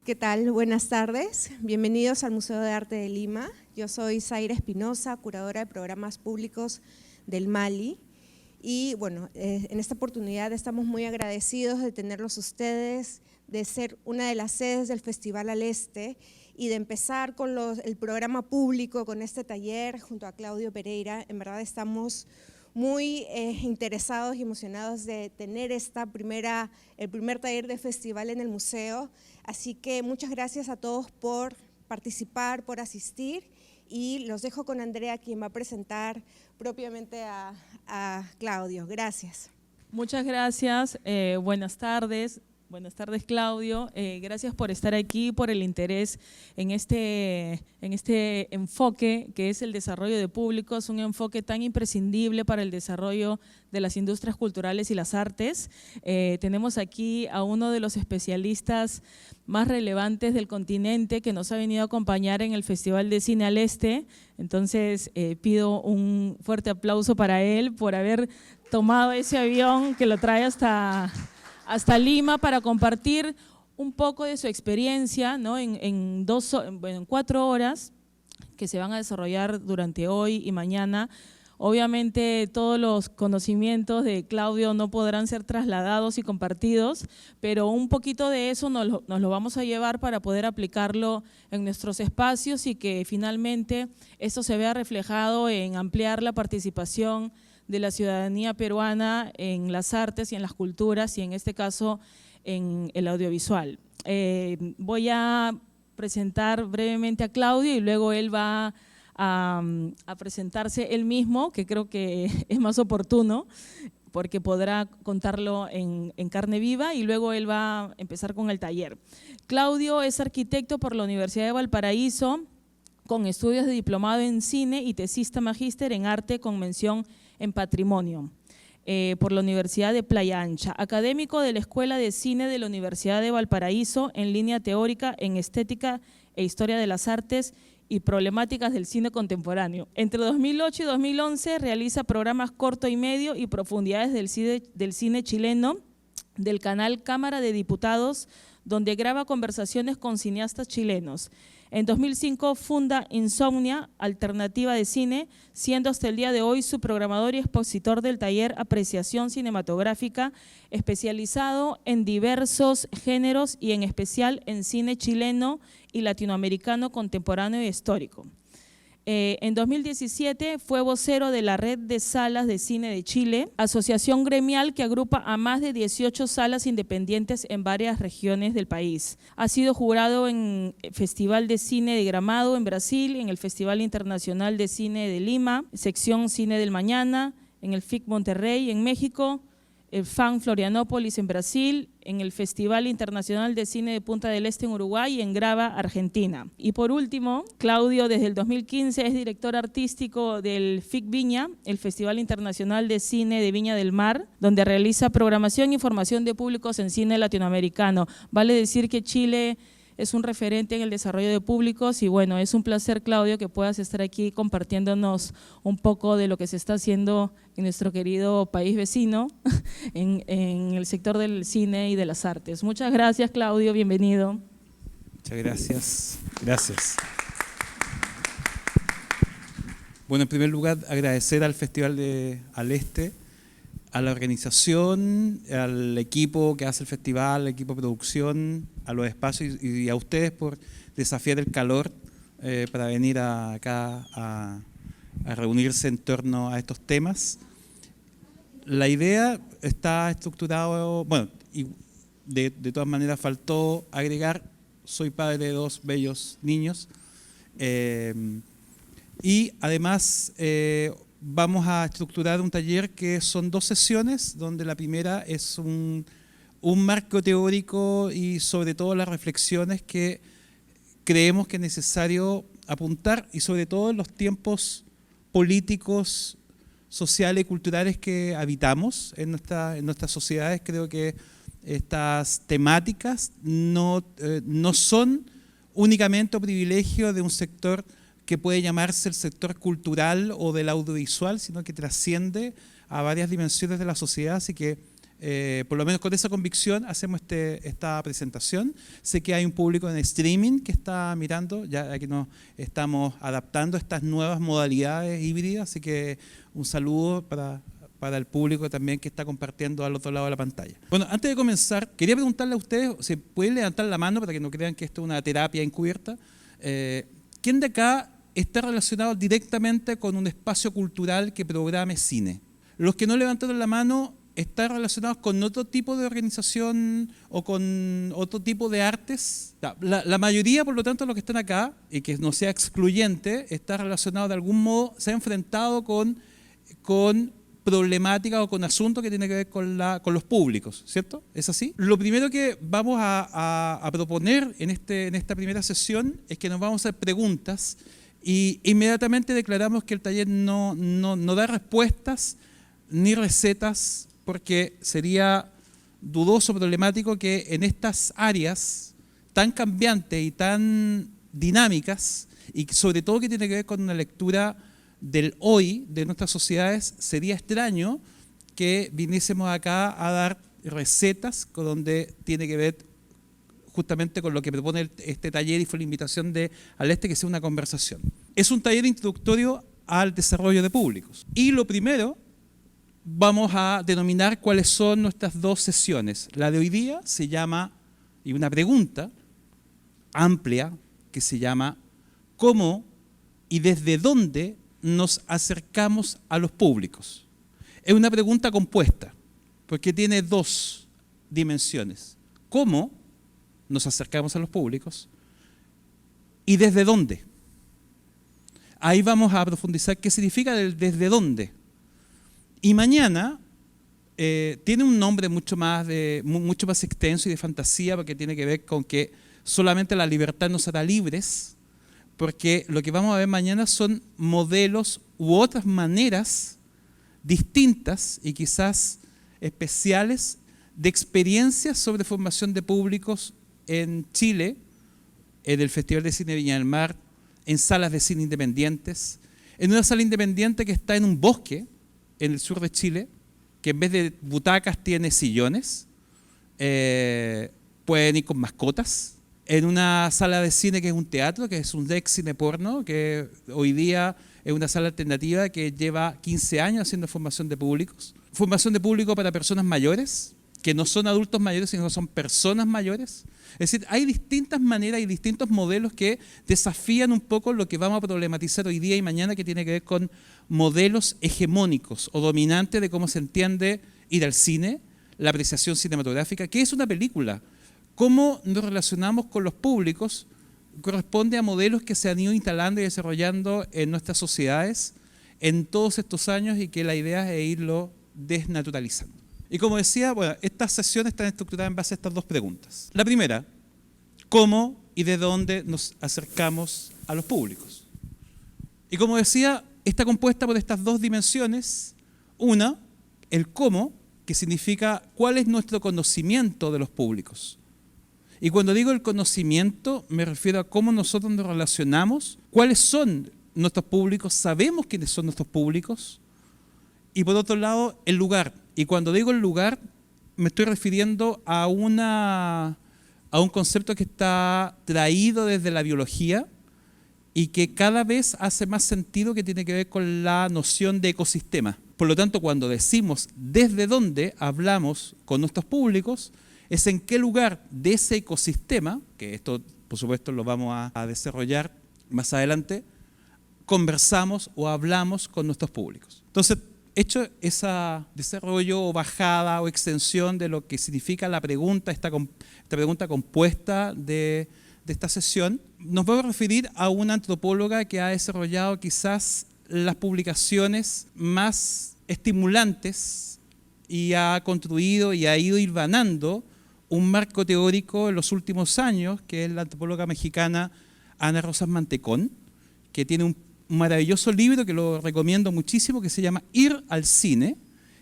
¿Qué tal? Buenas tardes. Bienvenidos al Museo de Arte de Lima. Yo soy Zaira Espinosa, curadora de programas públicos del Mali. Y bueno, en esta oportunidad estamos muy agradecidos de tenerlos ustedes, de ser una de las sedes del Festival al Este y de empezar con el programa público, con este taller junto a Claudio Pereira. En verdad estamos muy interesados y emocionados de tener el primer taller de festival en el museo. Así que muchas gracias a todos por participar, por asistir, y los dejo con Andrea, quien va a presentar propiamente a Claudio. Gracias. Muchas gracias, buenas tardes. Buenas tardes, Claudio. Gracias por estar aquí, por el interés en este enfoque que es el desarrollo de públicos, un enfoque tan imprescindible para el desarrollo de las industrias culturales y las artes. Tenemos aquí a uno de los especialistas más relevantes del continente que nos ha venido a acompañar en el Festival de Cine al Este. Entonces, pido un fuerte aplauso para él por haber tomado ese avión que lo trae hasta Lima para compartir un poco de su experiencia, ¿no? en 4 horas que se van a desarrollar durante hoy y mañana. Obviamente todos los conocimientos de Claudio no podrán ser trasladados y compartidos, pero un poquito de eso nos lo vamos a llevar para poder aplicarlo en nuestros espacios y que finalmente esto se vea reflejado en ampliar la participación de la ciudadanía peruana en las artes y en las culturas y en este caso en el audiovisual. Voy a presentar brevemente a Claudio y luego él va a presentarse él mismo, que creo que es más oportuno porque podrá contarlo en carne viva, y luego él va a empezar con el taller. Claudio es arquitecto por la Universidad de Valparaíso, con estudios de diplomado en cine y tesista magíster en arte con mención en patrimonio, por la Universidad de Playa Ancha, académico de la Escuela de Cine de la Universidad de Valparaíso en línea teórica en estética e historia de las artes y problemáticas del cine contemporáneo. Entre 2008 y 2011 realiza programas corto y medio y profundidades del cine chileno del canal Cámara de Diputados, donde graba conversaciones con cineastas chilenos. En 2005 funda Insomnia, alternativa de cine, siendo hasta el día de hoy su programador y expositor del taller Apreciación Cinematográfica, especializado en diversos géneros y en especial en cine chileno y latinoamericano contemporáneo y histórico. En 2017 fue vocero de la Red de Salas de Cine de Chile, asociación gremial que agrupa a más de 18 salas independientes en varias regiones del país. Ha sido jurado en el Festival de Cine de Gramado en Brasil, en el Festival Internacional de Cine de Lima, sección Cine del Mañana, en el FIC Monterrey en México, el FAN Florianópolis en Brasil, en el Festival Internacional de Cine de Punta del Este en Uruguay y en Grava, Argentina. Y por último, Claudio desde el 2015 es director artístico del FIC Viña, el Festival Internacional de Cine de Viña del Mar, donde realiza programación y formación de públicos en cine latinoamericano. Vale decir que Chile es un referente en el desarrollo de públicos y bueno, es un placer, Claudio, que puedas estar aquí compartiéndonos un poco de lo que se está haciendo en nuestro querido país vecino en el sector del cine y de las artes. Muchas gracias, Claudio, bienvenido. Muchas gracias. Gracias. Bueno, en primer lugar, agradecer al Festival al Este, a la organización, al equipo que hace el festival, al equipo de producción, a los espacios y a ustedes por desafiar el calor para venir acá a reunirse en torno a estos temas. La idea está estructurada, bueno, y de todas maneras faltó agregar, soy padre de 2 bellos niños y además vamos a estructurar un taller que son 2 sesiones, donde la primera es un marco teórico y sobre todo las reflexiones que creemos que es necesario apuntar y sobre todo en los tiempos políticos, sociales y culturales que habitamos en nuestras sociedades. Creo que estas temáticas no son únicamente un privilegio de un sector que puede llamarse el sector cultural o del audiovisual, sino que trasciende a varias dimensiones de la sociedad, así que por lo menos con esa convicción hacemos esta presentación. Sé que hay un público en streaming que está mirando, ya que nos estamos adaptando a estas nuevas modalidades híbridas, así que un saludo para el público también que está compartiendo al otro lado de la pantalla. Bueno, antes de comenzar, quería preguntarle a ustedes, si pueden levantar la mano para que no crean que esto es una terapia encubierta. ¿Quién de acá está relacionado directamente con un espacio cultural que programe cine? Los que no levantaron la mano están relacionados con otro tipo de organización o con otro tipo de artes. La mayoría, por lo tanto, de los que están acá, y que no sea excluyente, está relacionado de algún modo, se ha enfrentado con problemáticas o con asuntos que tienen que ver con los públicos, ¿cierto? ¿Es así? Lo primero que vamos a proponer en esta primera sesión es que nos vamos a hacer preguntas y inmediatamente declaramos que el taller no da respuestas ni recetas, porque sería dudoso, problemático que en estas áreas tan cambiantes y tan dinámicas, y sobre todo que tiene que ver con una lectura del hoy de nuestras sociedades, sería extraño que viniésemos acá a dar recetas donde tiene que ver justamente con lo que propone este taller, y fue la invitación de Aleste que sea una conversación. Es un taller introductorio al desarrollo de públicos. Y lo primero, vamos a denominar cuáles son nuestras dos sesiones. La de hoy día se llama, y una pregunta amplia que se llama, ¿cómo y desde dónde nos acercamos a los públicos? Es una pregunta compuesta, porque tiene dos dimensiones. ¿Cómo nos acercamos a los públicos? ¿Y desde dónde? Ahí vamos a profundizar qué significa el desde dónde. Y mañana tiene un nombre mucho más extenso y de fantasía, porque tiene que ver con que solamente la libertad nos hará libres, porque lo que vamos a ver mañana son modelos u otras maneras distintas y quizás especiales de experiencias sobre formación de públicos en Chile, en el Festival de Cine Viña del Mar, en salas de cine independientes, en una sala independiente que está en un bosque en el sur de Chile, que en vez de butacas tiene sillones, pueden ir con mascotas, en una sala de cine que es un teatro, que es un Dex Cine Porno, que hoy día es una sala alternativa que lleva 15 años haciendo formación de públicos. Formación de público para personas mayores, que no son adultos mayores, sino que son personas mayores. Es decir, hay distintas maneras y distintos modelos que desafían un poco lo que vamos a problematizar hoy día y mañana, que tiene que ver con modelos hegemónicos o dominantes de cómo se entiende ir al cine, la apreciación cinematográfica, qué es una película, cómo nos relacionamos con los públicos, corresponde a modelos que se han ido instalando y desarrollando en nuestras sociedades en todos estos años, y que la idea es irlo desnaturalizando. Y como decía, bueno, estas sesiones están estructuradas en base a estas dos preguntas. La primera, ¿cómo y de dónde nos acercamos a los públicos? Y como decía, está compuesta por estas dos dimensiones. Una, el cómo, que significa cuál es nuestro conocimiento de los públicos. Y cuando digo el conocimiento, me refiero a cómo nosotros nos relacionamos, cuáles son nuestros públicos, sabemos quiénes son nuestros públicos. Y por otro lado, el lugar. Y cuando digo el lugar, me estoy refiriendo a un concepto que está traído desde la biología y que cada vez hace más sentido, que tiene que ver con la noción de ecosistema. Por lo tanto, cuando decimos desde dónde hablamos con nuestros públicos, es en qué lugar de ese ecosistema, que esto por supuesto lo vamos a desarrollar más adelante, conversamos o hablamos con nuestros públicos. Entonces, hecho ese desarrollo o bajada o extensión de lo que significa la pregunta, esta pregunta compuesta de esta sesión, nos vamos a referir a una antropóloga que ha desarrollado quizás las publicaciones más estimulantes y ha construido y ha ido hilvanando un marco teórico en los últimos años, que es la antropóloga mexicana Ana Rosas Mantecón, que tiene un maravilloso libro que lo recomiendo muchísimo, que se llama Ir al cine,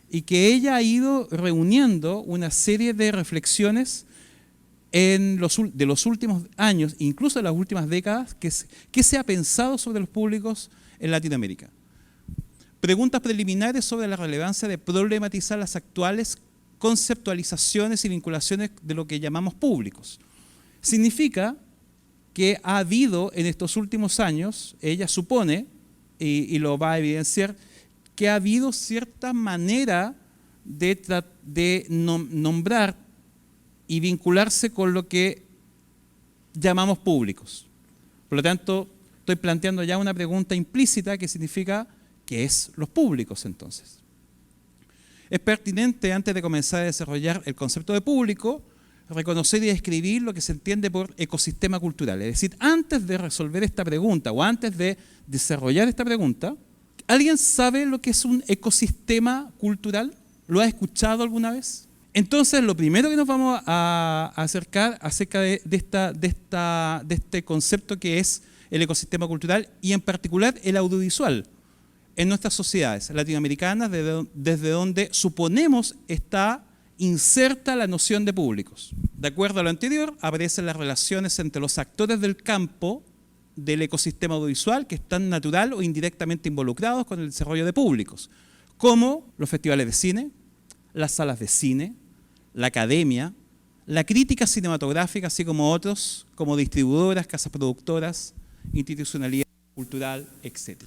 y que ella ha ido reuniendo una serie de reflexiones de los últimos años, incluso de las últimas décadas, que se ha pensado sobre los públicos en Latinoamérica. Preguntas preliminares sobre la relevancia de problematizar las actuales conceptualizaciones y vinculaciones de lo que llamamos públicos. Significa que ha habido en estos últimos años, ella supone, y lo va a evidenciar, que ha habido cierta manera de nombrar y vincularse con lo que llamamos públicos. Por lo tanto, estoy planteando ya una pregunta implícita que significa ¿qué es los públicos entonces? Es pertinente, antes de comenzar a desarrollar el concepto de público, reconocer y describir lo que se entiende por ecosistema cultural. Es decir, antes de resolver esta pregunta o antes de desarrollar esta pregunta, ¿alguien sabe lo que es un ecosistema cultural? ¿Lo ha escuchado alguna vez? Entonces, lo primero que nos vamos a acercar acerca de este concepto que es el ecosistema cultural y en particular el audiovisual en nuestras sociedades latinoamericanas, desde donde suponemos está inserta la noción de públicos. De acuerdo a lo anterior, aparecen las relaciones entre los actores del campo del ecosistema audiovisual que están natural o indirectamente involucrados con el desarrollo de públicos, como los festivales de cine, las salas de cine, la academia, la crítica cinematográfica, así como otros, como distribuidoras, casas productoras, institucionalidad cultural, etc.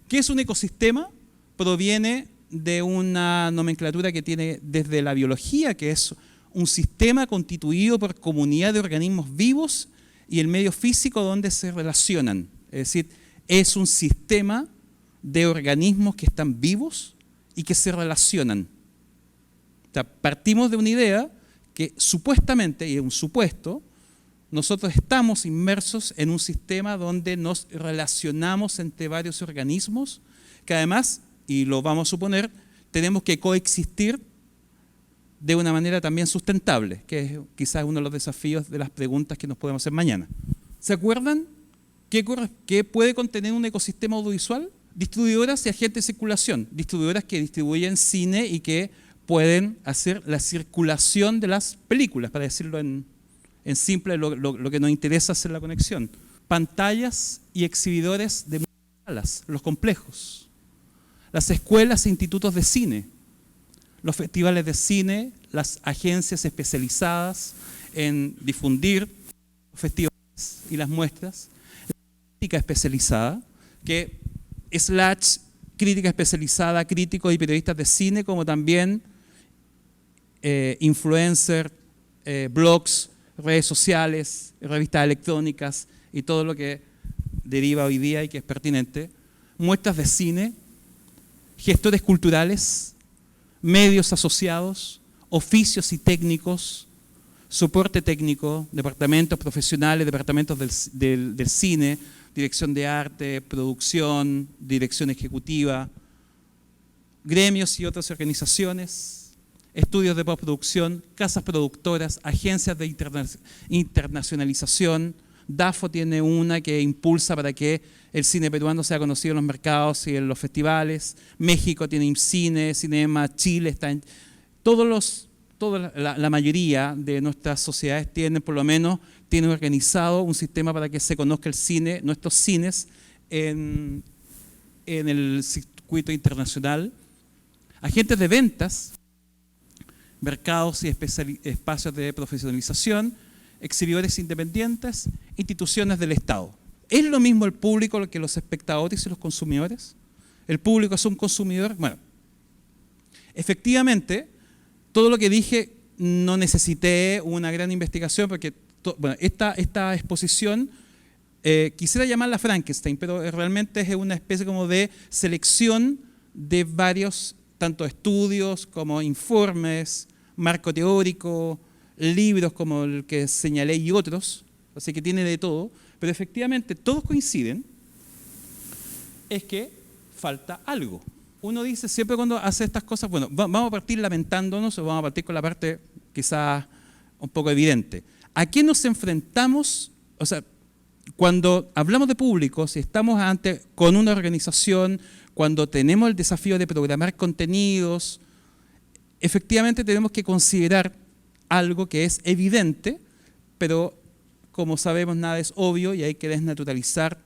¿Qué es un ecosistema? Proviene de una nomenclatura que tiene desde la biología, que es un sistema constituido por comunidad de organismos vivos y el medio físico donde se relacionan. Es decir, es un sistema de organismos que están vivos y que se relacionan. O sea, partimos de una idea que supuestamente, y es un supuesto, nosotros estamos inmersos en un sistema donde nos relacionamos entre varios organismos que además, y lo vamos a suponer, tenemos que coexistir de una manera también sustentable, que es quizás uno de los desafíos de las preguntas que nos podemos hacer mañana. ¿Se acuerdan qué puede contener un ecosistema audiovisual? Distribuidoras y agentes de circulación. Distribuidoras que distribuyen cine y que pueden hacer la circulación de las películas, para decirlo en simple, lo que nos interesa hacer la conexión. Pantallas y exhibidores de salas, los complejos. Las escuelas e institutos de cine, los festivales de cine, las agencias especializadas en difundir los festivales y las muestras, la crítica especializada, que crítica especializada, críticos y periodistas de cine, como también influencers, blogs, redes sociales, revistas electrónicas y todo lo que deriva hoy día y que es pertinente, muestras de cine, gestores culturales, medios asociados, oficios y técnicos, soporte técnico, departamentos profesionales, departamentos del cine, dirección de arte, producción, dirección ejecutiva, gremios y otras organizaciones, estudios de postproducción, casas productoras, agencias de internacionalización. DAFO tiene una que impulsa para que el cine peruano sea conocido en los mercados y en los festivales. México tiene IMCINE, Cinema, Chile está en... La mayoría de nuestras sociedades tienen organizado un sistema para que se conozca el cine, nuestros cines, en el circuito internacional. Agentes de ventas, mercados y espacios de profesionalización, exhibidores independientes, instituciones del Estado. ¿Es lo mismo el público que los espectadores y los consumidores? ¿El público es un consumidor? Bueno, efectivamente, todo lo que dije no necesité una gran investigación porque esta exposición quisiera llamarla Frankenstein, pero realmente es una especie como de selección de varios tanto estudios como informes, marco teórico, libros como el que señalé y otros, así que tiene de todo, pero efectivamente todos coinciden, es que falta algo. Uno dice siempre cuando hace estas cosas, bueno, vamos a partir lamentándonos o vamos a partir con la parte quizás un poco evidente. ¿A qué nos enfrentamos? O sea, cuando hablamos de públicos, si estamos con una organización, cuando tenemos el desafío de programar contenidos, efectivamente tenemos que considerar algo que es evidente, pero como sabemos nada es obvio y hay que desnaturalizar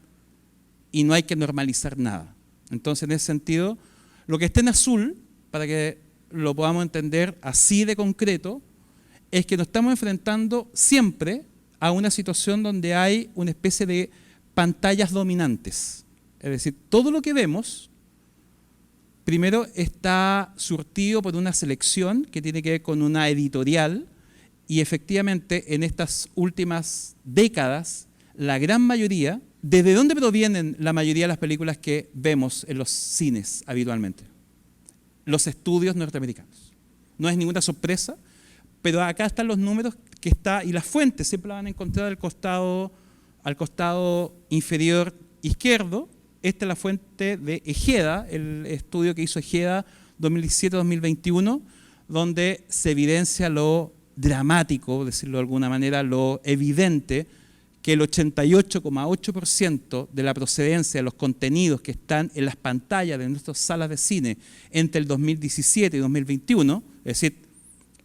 y no hay que normalizar nada. Entonces, en ese sentido, lo que está en azul, para que lo podamos entender así de concreto, es que nos estamos enfrentando siempre a una situación donde hay una especie de pantallas dominantes. Es decir, todo lo que vemos, primero está surtido por una selección que tiene que ver con una editorial, y efectivamente en estas últimas décadas, la gran mayoría, ¿desde dónde provienen la mayoría de las películas que vemos en los cines habitualmente? Los estudios norteamericanos. No es ninguna sorpresa, pero acá están los números que está, y las fuentes siempre las van a encontrar al costado inferior izquierdo. Esta es la fuente de Ejeda, el estudio que hizo Ejeda 2017-2021, donde se evidencia lo dramático, decirlo de alguna manera, lo evidente, que el 88,8% de la procedencia de los contenidos que están en las pantallas de nuestras salas de cine entre el 2017 y 2021, es decir,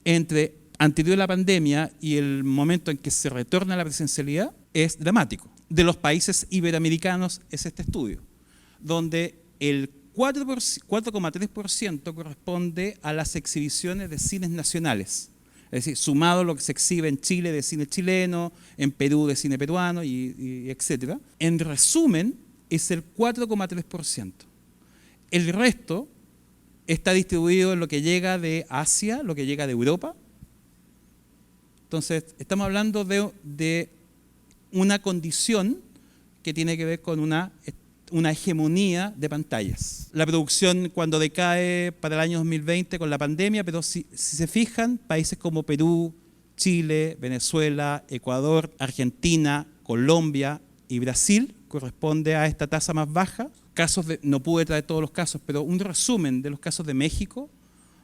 entre anterior a la pandemia y el momento en que se retorna a la presencialidad, es dramático. De los países iberoamericanos es este estudio, donde el 4,3% corresponde a las exhibiciones de cines nacionales. Es decir, sumado a lo que se exhibe en Chile de cine chileno, en Perú de cine peruano, y etcétera. En resumen, es el 4,3%. El resto está distribuido en lo que llega de Asia, lo que llega de Europa. Entonces, estamos hablando de una condición que tiene que ver con una hegemonía de pantallas. La producción cuando decae para el año 2020 con la pandemia, pero si se fijan, países como Perú, Chile, Venezuela, Ecuador, Argentina, Colombia y Brasil corresponde a esta tasa más baja. No pude traer todos los casos, pero un resumen de los casos de México,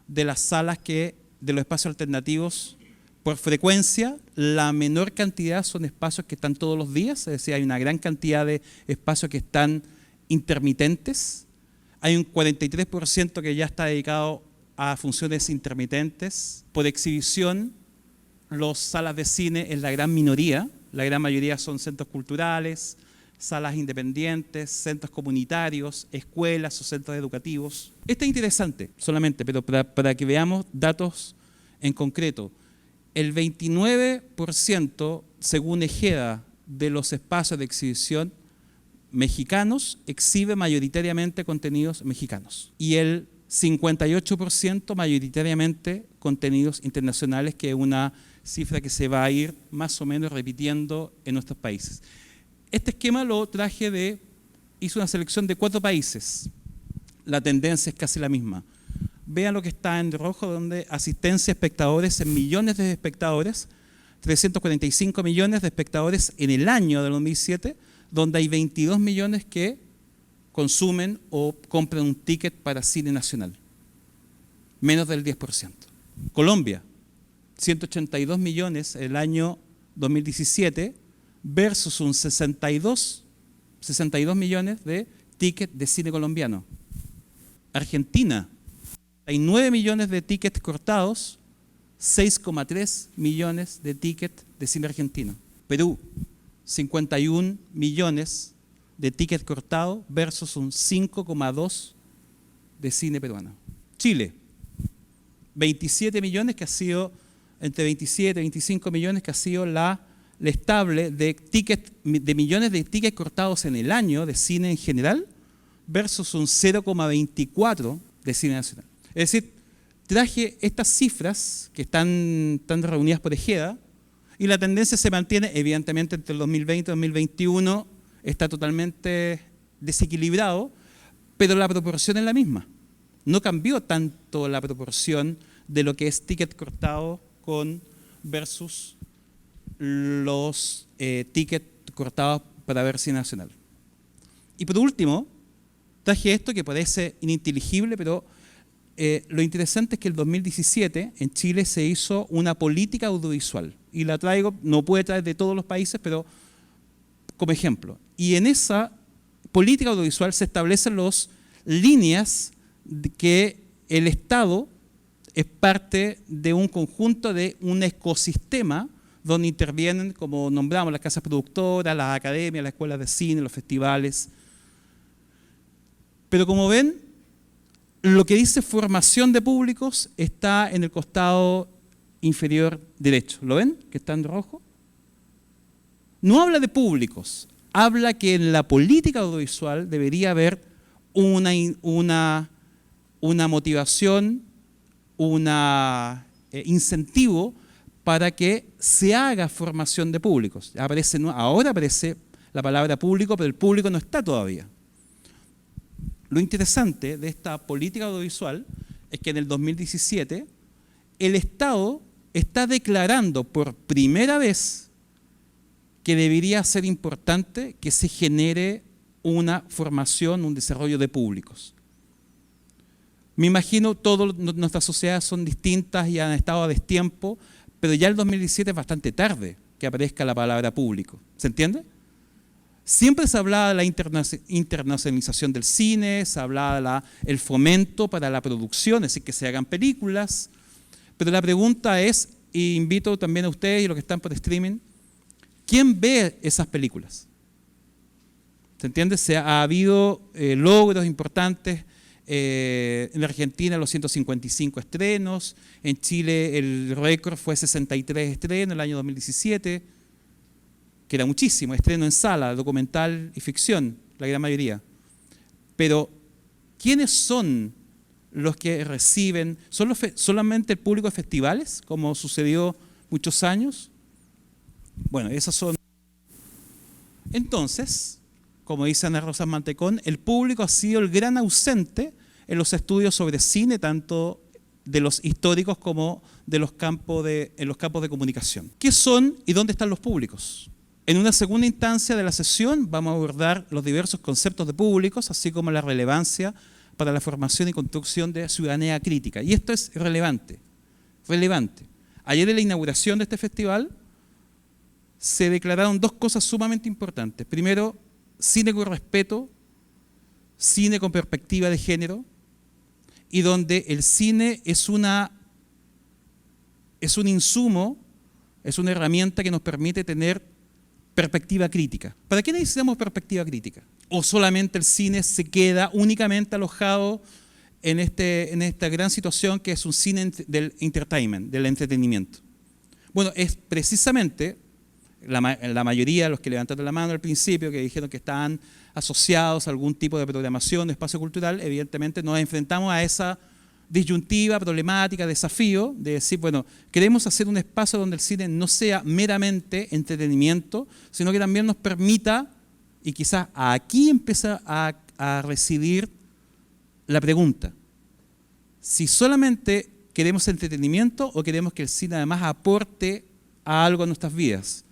de las salas de los espacios alternativos por frecuencia, la menor cantidad son espacios que están todos los días, es decir, hay una gran cantidad de espacios que están intermitentes. Hay un 43% que ya está dedicado a funciones intermitentes. Por exhibición, las salas de cine es la gran minoría, la gran mayoría son centros culturales, salas independientes, centros comunitarios, escuelas o centros educativos. Esto es interesante solamente, pero para que veamos datos en concreto. El 29%, según Ejeda, de los espacios de exhibición mexicanos exhibe mayoritariamente contenidos mexicanos. Y el 58% mayoritariamente contenidos internacionales, que es una cifra que se va a ir más o menos repitiendo en nuestros países. Este esquema lo hice una selección de 4 países. La tendencia es casi la misma. Vean lo que está en rojo, donde asistencia a espectadores en millones de espectadores, 345 millones de espectadores en el año del 2007, donde hay 22 millones que consumen o compran un ticket para cine nacional. Menos del 10%. Colombia, 182 millones el año 2017 versus un 62 millones de tickets de cine colombiano. Argentina, hay 9 millones de tickets cortados, 6,3 millones de tickets de cine argentino. Perú, 51 millones de tickets cortados versus un 5,2 de cine peruano. Chile, 27 millones que ha sido, entre 27 y 25 millones que ha sido la estable de millones de tickets cortados en el año de cine en general versus un 0,24 de cine nacional. Es decir, traje estas cifras que están reunidas por Ejeda y la tendencia se mantiene, evidentemente, entre el 2020 y el 2021 está totalmente desequilibrado, pero la proporción es la misma. No cambió tanto la proporción de lo que es ticket cortado versus los tickets cortados para ver cine nacional. Y por último, traje esto que parece ininteligible, pero lo interesante es que el 2017 en Chile se hizo una política audiovisual. Y la traigo, no puede traer de todos los países, pero como ejemplo. Y en esa política audiovisual se establecen las líneas de que el Estado es parte de un conjunto, de un ecosistema donde intervienen, como nombramos, las casas productoras, las academias, las escuelas de cine, los festivales. Pero como ven, lo que dice formación de públicos está en el costado inferior derecho. ¿Lo ven? Que está en rojo. No habla de públicos, habla que en la política audiovisual debería haber una motivación, un incentivo para que se haga formación de públicos. Ahora aparece la palabra público, pero el público no está todavía. Lo interesante de esta política audiovisual es que en el 2017 el Estado está declarando por primera vez que debería ser importante que se genere una formación, un desarrollo de públicos. Me imagino todas nuestras sociedades son distintas y han estado a destiempo, pero ya el 2017 es bastante tarde que aparezca la palabra público. ¿Se entiende? Siempre se hablaba de la internacionalización del cine, se hablaba del fomento para la producción, es decir, que se hagan películas, pero la pregunta es, y invito también a ustedes y los que están por streaming, ¿quién ve esas películas? ¿Se entiende? Ha habido logros importantes. En Argentina los 155 estrenos, en Chile el récord fue 63 estrenos en el año 2017, que era muchísimo, estreno en sala, documental y ficción, la gran mayoría. Pero, ¿quiénes son los que reciben? ¿Son solamente el público de festivales, como sucedió muchos años? Bueno, esos son. Entonces, como dice Ana Rosa Mantecón, el público ha sido el gran ausente en los estudios sobre cine, tanto de los históricos como en los campos de comunicación. ¿Qué son y dónde están los públicos? En una segunda instancia de la sesión vamos a abordar los diversos conceptos de públicos, así como la relevancia para la formación y construcción de ciudadanía crítica. Y esto es relevante. Ayer en la inauguración de este festival se declararon dos cosas sumamente importantes. Primero, cine con respeto, cine con perspectiva de género, y donde el cine es un insumo, es una herramienta que nos permite tener perspectiva crítica. ¿Para qué necesitamos perspectiva crítica? ¿O solamente el cine se queda únicamente alojado en esta gran situación que es un cine del entertainment, del entretenimiento? Bueno, es precisamente la mayoría de los que levantaron la mano al principio, que dijeron que estaban asociados a algún tipo de programación de espacio cultural, evidentemente nos enfrentamos a esa disyuntiva, problemática, desafío de decir, bueno, queremos hacer un espacio donde el cine no sea meramente entretenimiento, sino que también nos permita, y quizás aquí empieza a residir la pregunta, si solamente queremos entretenimiento o queremos que el cine además aporte a algo a nuestras vidas.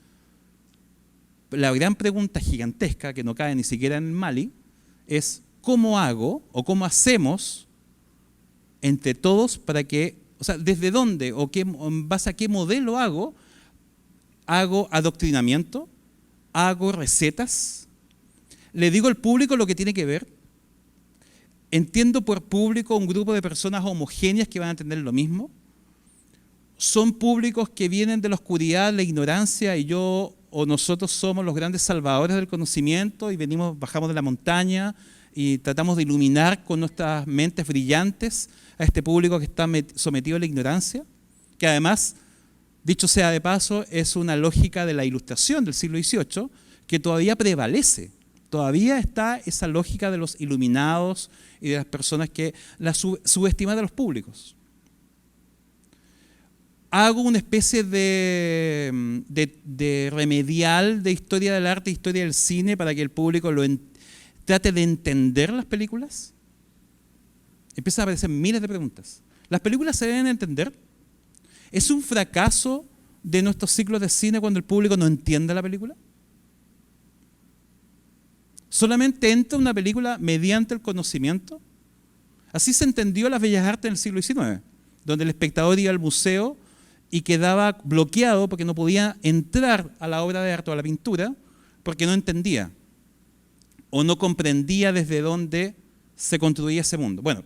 La gran pregunta gigantesca, que no cae ni siquiera en el Mali, es ¿cómo hago o cómo hacemos entre todos para que, o sea, desde dónde o en base a qué modelo hago adoctrinamiento, hago recetas, le digo al público lo que tiene que ver, entiendo por público un grupo de personas homogéneas que van a entender lo mismo, son públicos que vienen de la oscuridad, la ignorancia, y yo o nosotros somos los grandes salvadores del conocimiento y bajamos de la montaña y tratamos de iluminar con nuestras mentes brillantes a este público que está sometido a la ignorancia, que además, dicho sea de paso, es una lógica de la Ilustración del siglo XVIII que todavía prevalece. Todavía está esa lógica de los iluminados y de las personas que la subestiman a los públicos. Hago una especie de remedial de historia del arte, historia del cine, para que el público trate de entender las películas. Empiezan a aparecer miles de preguntas. ¿Las películas se deben entender? ¿Es un fracaso de nuestros ciclos de cine cuando el público no entiende la película? ¿Solamente entra una película mediante el conocimiento? Así se entendió las bellas artes en el siglo XIX, donde el espectador iba al museo y quedaba bloqueado porque no podía entrar a la obra de arte o a la pintura porque no entendía o no comprendía desde dónde se construía ese mundo. Bueno,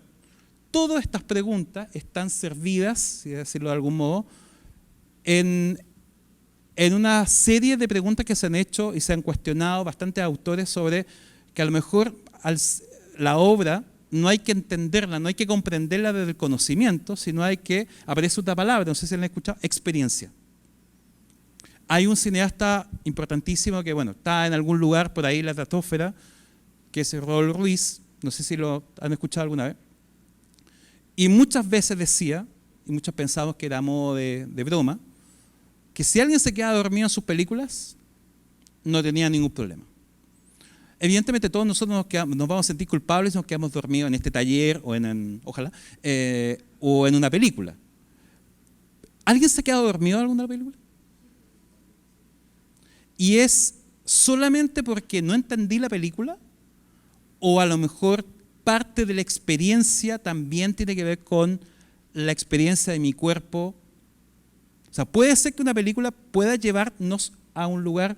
todas estas preguntas están servidas, si decirlo de algún modo, en una serie de preguntas que se han hecho y se han cuestionado bastantes autores sobre que a lo mejor la obra no hay que entenderla, no hay que comprenderla desde el conocimiento, sino hay que, aparece otra palabra, no sé si la han escuchado, experiencia. Hay un cineasta importantísimo que, bueno, está en algún lugar por ahí en la estratosfera, que es Raúl Ruiz, no sé si lo han escuchado alguna vez, y muchas veces decía, y muchos pensamos que era a modo de broma, que si alguien se quedaba dormido en sus películas, no tenía ningún problema. Evidentemente todos nosotros nos vamos a sentir culpables si nos quedamos dormidos en este taller o ojalá, o en una película. ¿Alguien se ha quedado dormido en alguna película? ¿Y es solamente porque no entendí la película? ¿O a lo mejor parte de la experiencia también tiene que ver con la experiencia de mi cuerpo? O sea, puede ser que una película pueda llevarnos a un lugar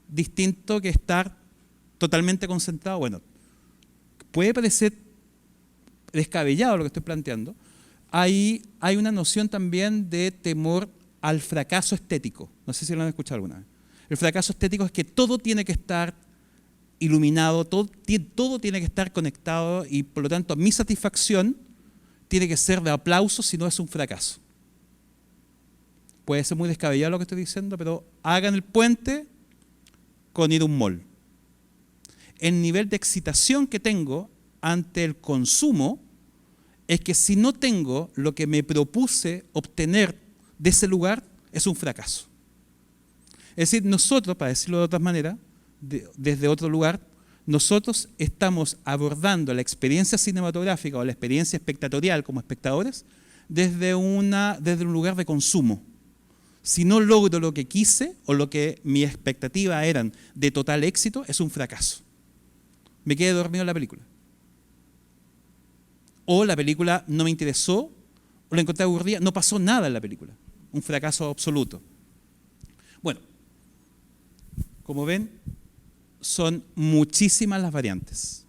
distinto que estar totalmente concentrado. Bueno, puede parecer descabellado lo que estoy planteando. Hay una noción también de temor al fracaso estético. No sé si lo han escuchado alguna vez. El fracaso estético es que todo tiene que estar iluminado, todo tiene que estar conectado y por lo tanto mi satisfacción tiene que ser de aplauso, si no es un fracaso. Puede ser muy descabellado lo que estoy diciendo, pero hagan el puente con ir a un mall. El nivel de excitación que tengo ante el consumo es que si no tengo lo que me propuse obtener de ese lugar, es un fracaso. Es decir, nosotros, para decirlo de otra manera, desde otro lugar, nosotros estamos abordando la experiencia cinematográfica o la experiencia espectatorial como espectadores desde un lugar de consumo. Si no logro lo que quise o lo que mi expectativa eran de total éxito, es un fracaso. Me quedé dormido en la película. O la película no me interesó, o la encontré aburrida, no pasó nada en la película. Un fracaso absoluto. Bueno, como ven, son muchísimas las variantes.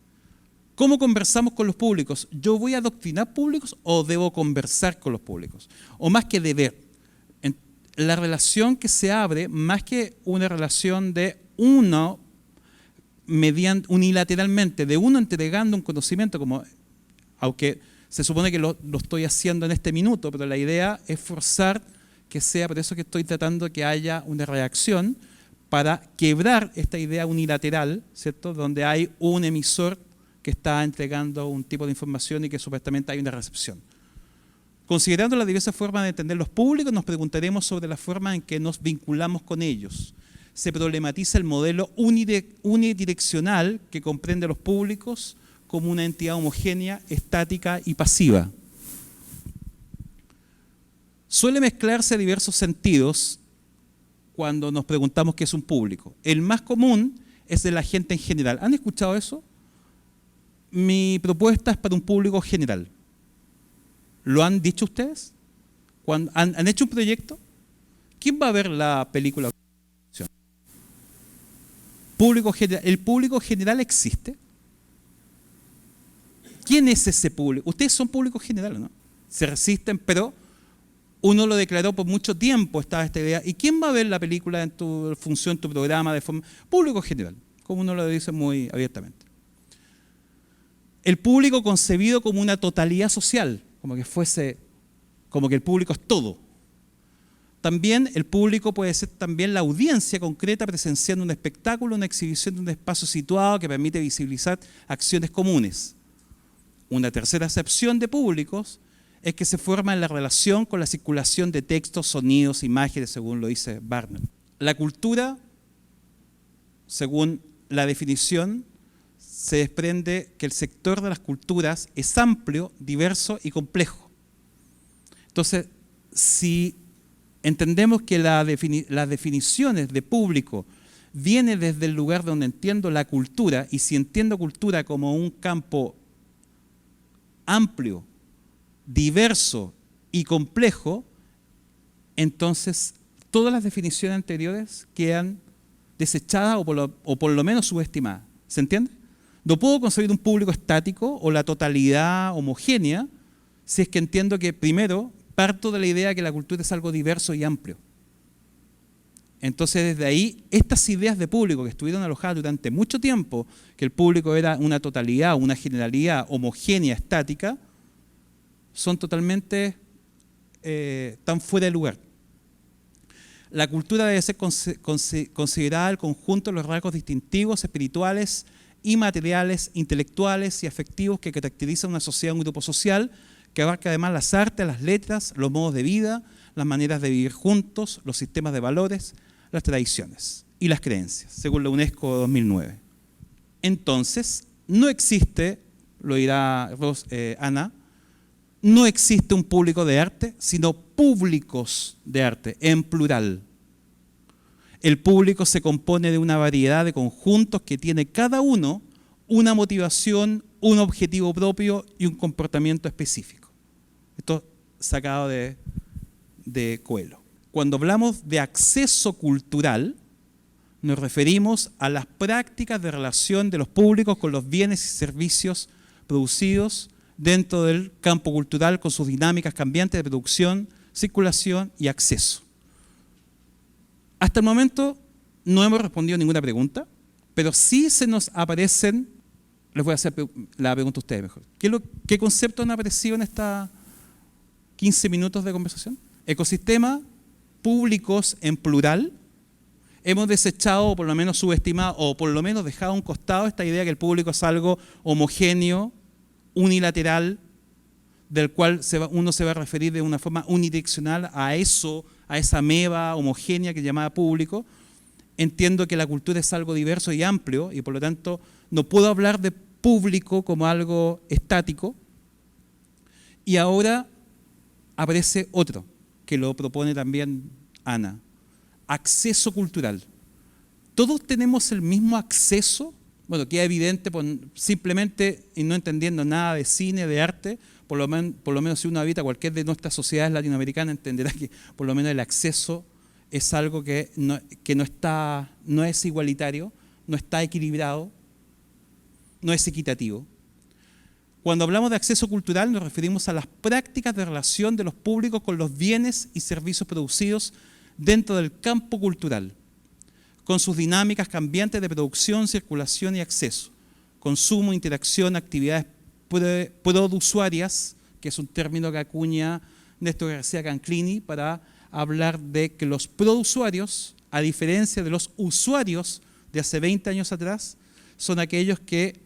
¿Cómo conversamos con los públicos? ¿Yo voy a adoctrinar públicos o debo conversar con los públicos? O más que deber. La relación que se abre, más que una relación de uno unilateralmente, de uno entregando un conocimiento, como, aunque se supone que lo estoy haciendo en este minuto, pero la idea es forzar que sea, por eso que estoy tratando que haya una reacción para quebrar esta idea unilateral, ¿cierto? Donde hay un emisor que está entregando un tipo de información y que supuestamente hay una recepción. Considerando las diversas formas de entender los públicos, nos preguntaremos sobre la forma en que nos vinculamos con ellos. Se problematiza el modelo unidireccional que comprende a los públicos como una entidad homogénea, estática y pasiva. Suele mezclarse diversos sentidos cuando nos preguntamos qué es un público. El más común es de la gente en general. ¿Han escuchado eso? Mi propuesta es para un público general. ¿Lo han dicho ustedes? ¿Han hecho un proyecto? ¿Quién va a ver la película? Público general. ¿El público general existe? ¿Quién es ese público? Ustedes son público general, ¿no? Se resisten, pero uno lo declaró por mucho tiempo, estaba esta idea. ¿Y quién va a ver la película en tu función, tu programa de forma? Público general, como uno lo dice muy abiertamente. El público concebido como una totalidad social, como que el público es todo. También el público puede ser también la audiencia concreta presenciando un espectáculo, una exhibición de un espacio situado que permite visibilizar acciones comunes. Una tercera acepción de públicos es que se forma en la relación con la circulación de textos, sonidos, imágenes, según lo dice Barner. La cultura, según la definición, se desprende que el sector de las culturas es amplio, diverso y complejo. Entonces, si entendemos que las definiciones de público vienen desde el lugar donde entiendo la cultura, y si entiendo cultura como un campo amplio, diverso y complejo, entonces todas las definiciones anteriores quedan desechadas o por lo menos subestimadas. ¿Se entiende? No puedo concebir un público estático o la totalidad homogénea si es que entiendo que primero parto de la idea que la cultura es algo diverso y amplio. Entonces, desde ahí, estas ideas de público que estuvieron alojadas durante mucho tiempo, que el público era una totalidad, una generalidad homogénea, estática, son totalmente tan fuera de lugar. La cultura debe ser considerada el conjunto de los rasgos distintivos, espirituales, inmateriales, intelectuales y afectivos que caracterizan una sociedad, un grupo social, que abarca además las artes, las letras, los modos de vida, las maneras de vivir juntos, los sistemas de valores, las tradiciones y las creencias, según la UNESCO 2009. Entonces, no existe, lo dirá Ana, no existe un público de arte, sino públicos de arte, en plural. El público se compone de una variedad de conjuntos que tiene cada uno una motivación, un objetivo propio y un comportamiento específico. Esto sacado de Coelho. Cuando hablamos de acceso cultural, nos referimos a las prácticas de relación de los públicos con los bienes y servicios producidos dentro del campo cultural con sus dinámicas cambiantes de producción, circulación y acceso. Hasta el momento no hemos respondido ninguna pregunta, pero sí se nos aparecen, les voy a hacer la pregunta a ustedes mejor. ¿Qué conceptos han aparecido en estos 15 minutos de conversación? Ecosistema, públicos en plural. Hemos desechado, o por lo menos subestimado, o por lo menos dejado a un costado esta idea que el público es algo homogéneo, unilateral, del cual uno se va a referir de una forma unidireccional a eso, a esa ameba homogénea que llamaba público. Entiendo que la cultura es algo diverso y amplio y por lo tanto no puedo hablar de público como algo estático. Y ahora aparece otro, que lo propone también Ana. Acceso cultural. ¿Todos tenemos el mismo acceso? Bueno, queda evidente simplemente y no entendiendo nada de cine, de arte, por lo menos si uno habita cualquier de nuestras sociedades latinoamericanas entenderá que por lo menos el acceso es algo que no es igualitario, no está equilibrado, no es equitativo. Cuando hablamos de acceso cultural nos referimos a las prácticas de relación de los públicos con los bienes y servicios producidos dentro del campo cultural, con sus dinámicas cambiantes de producción, circulación y acceso, consumo, interacción, actividades produsuarias, que es un término que acuña Néstor García Canclini para hablar de que los produsuarios, a diferencia de los usuarios de hace 20 años atrás, son aquellos que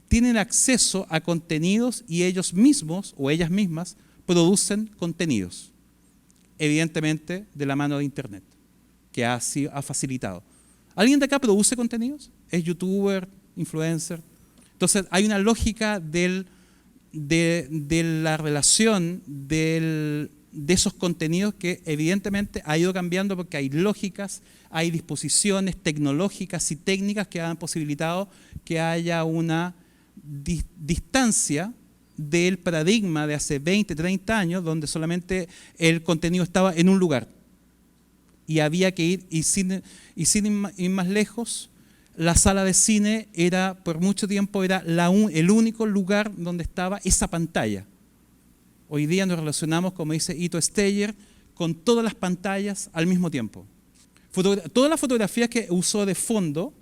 tienen acceso a contenidos y ellos mismos o ellas mismas producen contenidos, evidentemente de la mano de Internet, que ha facilitado. ¿Alguien de acá produce contenidos? ¿Es youtuber, influencer? Entonces hay una lógica de la relación de esos contenidos que evidentemente ha ido cambiando porque hay lógicas, hay disposiciones tecnológicas y técnicas que han posibilitado que haya una distancia del paradigma de hace 20, 30 años donde solamente el contenido estaba en un lugar y había que ir, y sin ir más lejos, la sala de cine era, por mucho tiempo, era el único lugar donde estaba esa pantalla. Hoy día nos relacionamos, como dice Ito Steyer, con todas las pantallas al mismo tiempo. Todas las fotografías que uso de fondo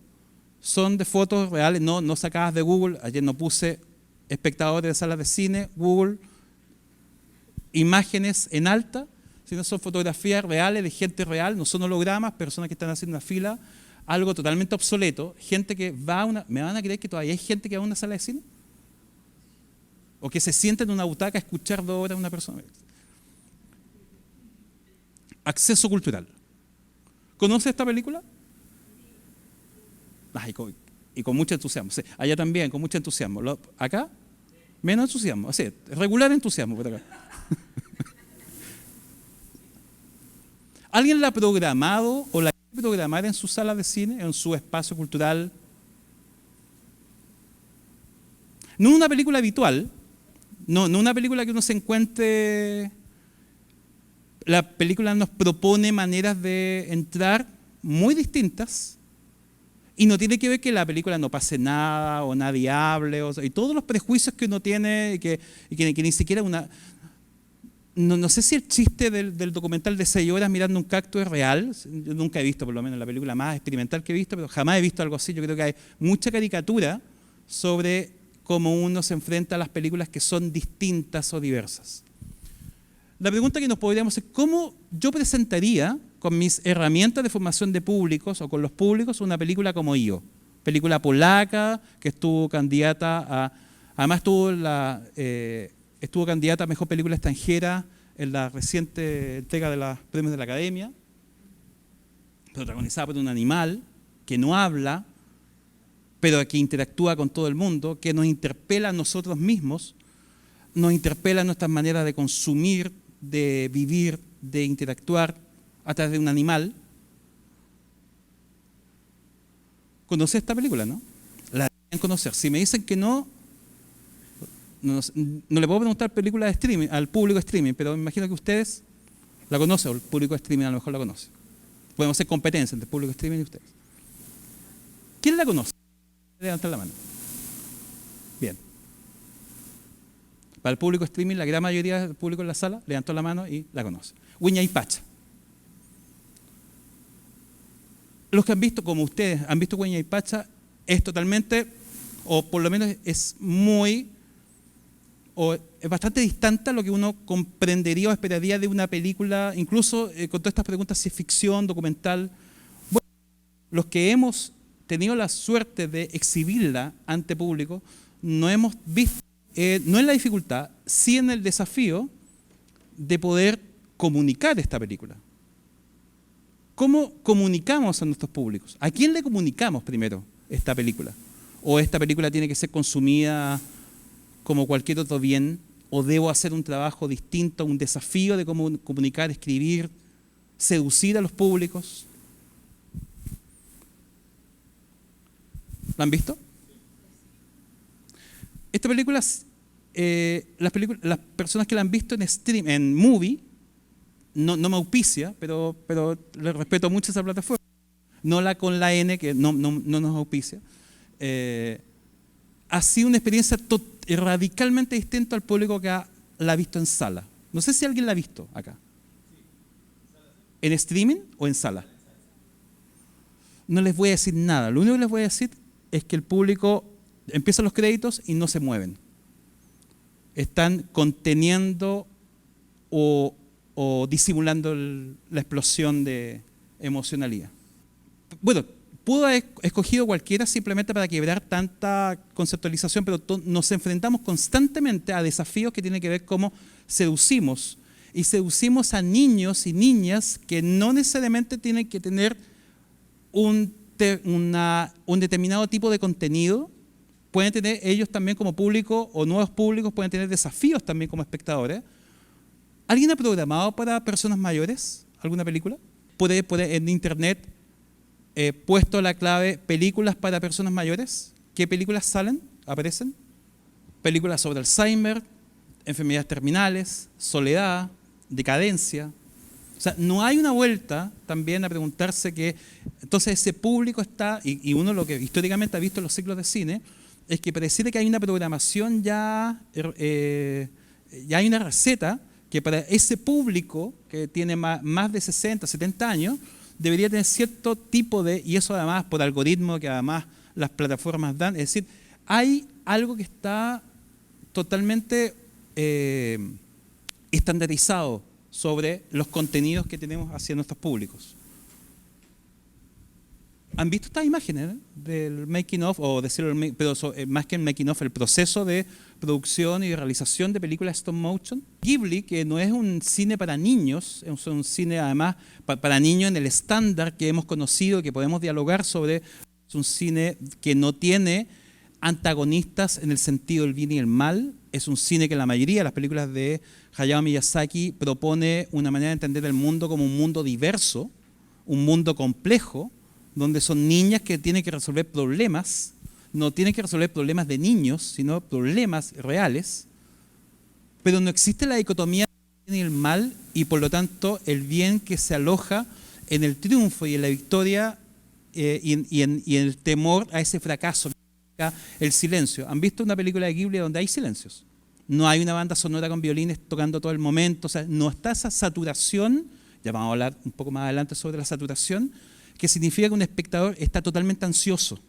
son de fotos reales, no sacadas de Google. Ayer no puse espectadores de salas de cine, Google, imágenes en alta, sino son fotografías reales de gente real, no son hologramas, personas que están haciendo una fila, algo totalmente obsoleto, gente que va a una... ¿Me van a creer que todavía hay gente que va a una sala de cine? O que se sienta en una butaca a escuchar 2 horas a una persona. Acceso cultural. ¿Conoce esta película? Y con mucho entusiasmo. Sí, allá también, con mucho entusiasmo. Acá, menos entusiasmo. Así, regular entusiasmo por acá. ¿Alguien la ha programado o la quiere programar en su sala de cine, en su espacio cultural? No una película habitual, no una película que uno se encuentre. La película nos propone maneras de entrar muy distintas y no tiene que ver que la película no pase nada o nadie hable y todos los prejuicios que uno tiene y que ni siquiera no sé si el chiste del documental de 6 horas mirando un cactus es real. Yo nunca he visto, por lo menos, la película más experimental que he visto, pero jamás he visto algo así. Yo creo que hay mucha caricatura sobre cómo uno se enfrenta a las películas que son distintas o diversas. La pregunta que nos podríamos hacer, ¿cómo yo presentaría con mis herramientas de formación de públicos o con los públicos una película como IO? Película polaca que estuvo candidata a... Además estuvo candidata a Mejor Película Extranjera en la reciente entrega de los premios de la Academia, protagonizada por un animal que no habla, pero que interactúa con todo el mundo, que nos interpela a nosotros mismos, nos interpela en nuestras maneras de consumir, de vivir, de interactuar a través de un animal. ¿Conoce esta película, no? La deberían conocer. Si me dicen que no le puedo preguntar película de streaming, al público de streaming, pero me imagino que ustedes la conocen, o el público de streaming a lo mejor la conoce. Podemos hacer competencia entre el público de streaming y ustedes. ¿Quién la conoce? Levanten la mano. Bien. Para el público de streaming, la gran mayoría del público en la sala levantó la mano y la conoce. Wiñay Pacha. Los que han visto, como ustedes, han visto Wiñay Pacha, es totalmente, o por lo menos es muy... o es bastante distante a lo que uno comprendería o esperaría de una película, incluso con todas estas preguntas si es ficción, documental. Bueno, los que hemos tenido la suerte de exhibirla ante público, no hemos visto, no en la dificultad, sí en el desafío de poder comunicar esta película. ¿Cómo comunicamos a nuestros públicos? ¿A quién le comunicamos primero esta película? ¿O esta película tiene que ser consumida como cualquier otro bien, o debo hacer un trabajo distinto, un desafío de cómo comunicar, escribir, seducir a los públicos? ¿La han visto? Esta película, las personas que la han visto en stream, en movie, no me auspicia, pero le respeto mucho esa plataforma. No la con la N, que no nos auspicia. Ha sido una experiencia radicalmente distinta al público que la ha visto en sala. No sé si alguien la ha visto acá. ¿En streaming o en sala? No les voy a decir nada. Lo único que les voy a decir es que el público empieza los créditos y no se mueven. Están conteniendo o disimulando la explosión de emocionalidad. Bueno, pudo haber escogido cualquiera simplemente para quebrar tanta conceptualización, pero nos enfrentamos constantemente a desafíos que tienen que ver cómo seducimos. Y seducimos a niños y niñas que no necesariamente tienen que tener un determinado tipo de contenido. Pueden tener ellos también como público, o nuevos públicos pueden tener desafíos también como espectadores. ¿Alguien ha programado para personas mayores alguna película? ¿Puede en internet puesto la clave películas para personas mayores? ¿Qué películas salen? ¿Aparecen? Películas sobre Alzheimer, enfermedades terminales, soledad, decadencia. O sea, no hay una vuelta también a preguntarse que entonces ese público está, y uno lo que históricamente ha visto en los ciclos de cine, es que pareciera que hay una programación ya hay una receta que para ese público que tiene más de 60, 70 años, debería tener cierto tipo de, y eso además por algoritmo que además las plataformas dan, es decir, hay algo que está totalmente estandarizado sobre los contenidos que tenemos hacia nuestros públicos. ¿Han visto estas imágenes del making of, o decirlo, pero más que el making of, el proceso de producción y de realización de películas stop motion? Ghibli, que no es un cine para niños, es un cine además para niños en el estándar que hemos conocido, que podemos dialogar sobre, es un cine que no tiene antagonistas en el sentido del bien y el mal, es un cine que en la mayoría de las películas de Hayao Miyazaki propone una manera de entender el mundo como un mundo diverso, un mundo complejo, donde son niñas que tienen que resolver problemas, no tienen que resolver problemas de niños, sino problemas reales, pero no existe la dicotomía del bien y el mal, y por lo tanto el bien que se aloja en el triunfo y en la victoria y en el temor a ese fracaso, el silencio. ¿Han visto una película de Ghibli donde hay silencios? no hay una banda sonora con violines tocando todo el momento, o sea, no está esa saturación, ya vamos a hablar un poco más adelante sobre la saturación, que significa que un espectador está totalmente ansioso.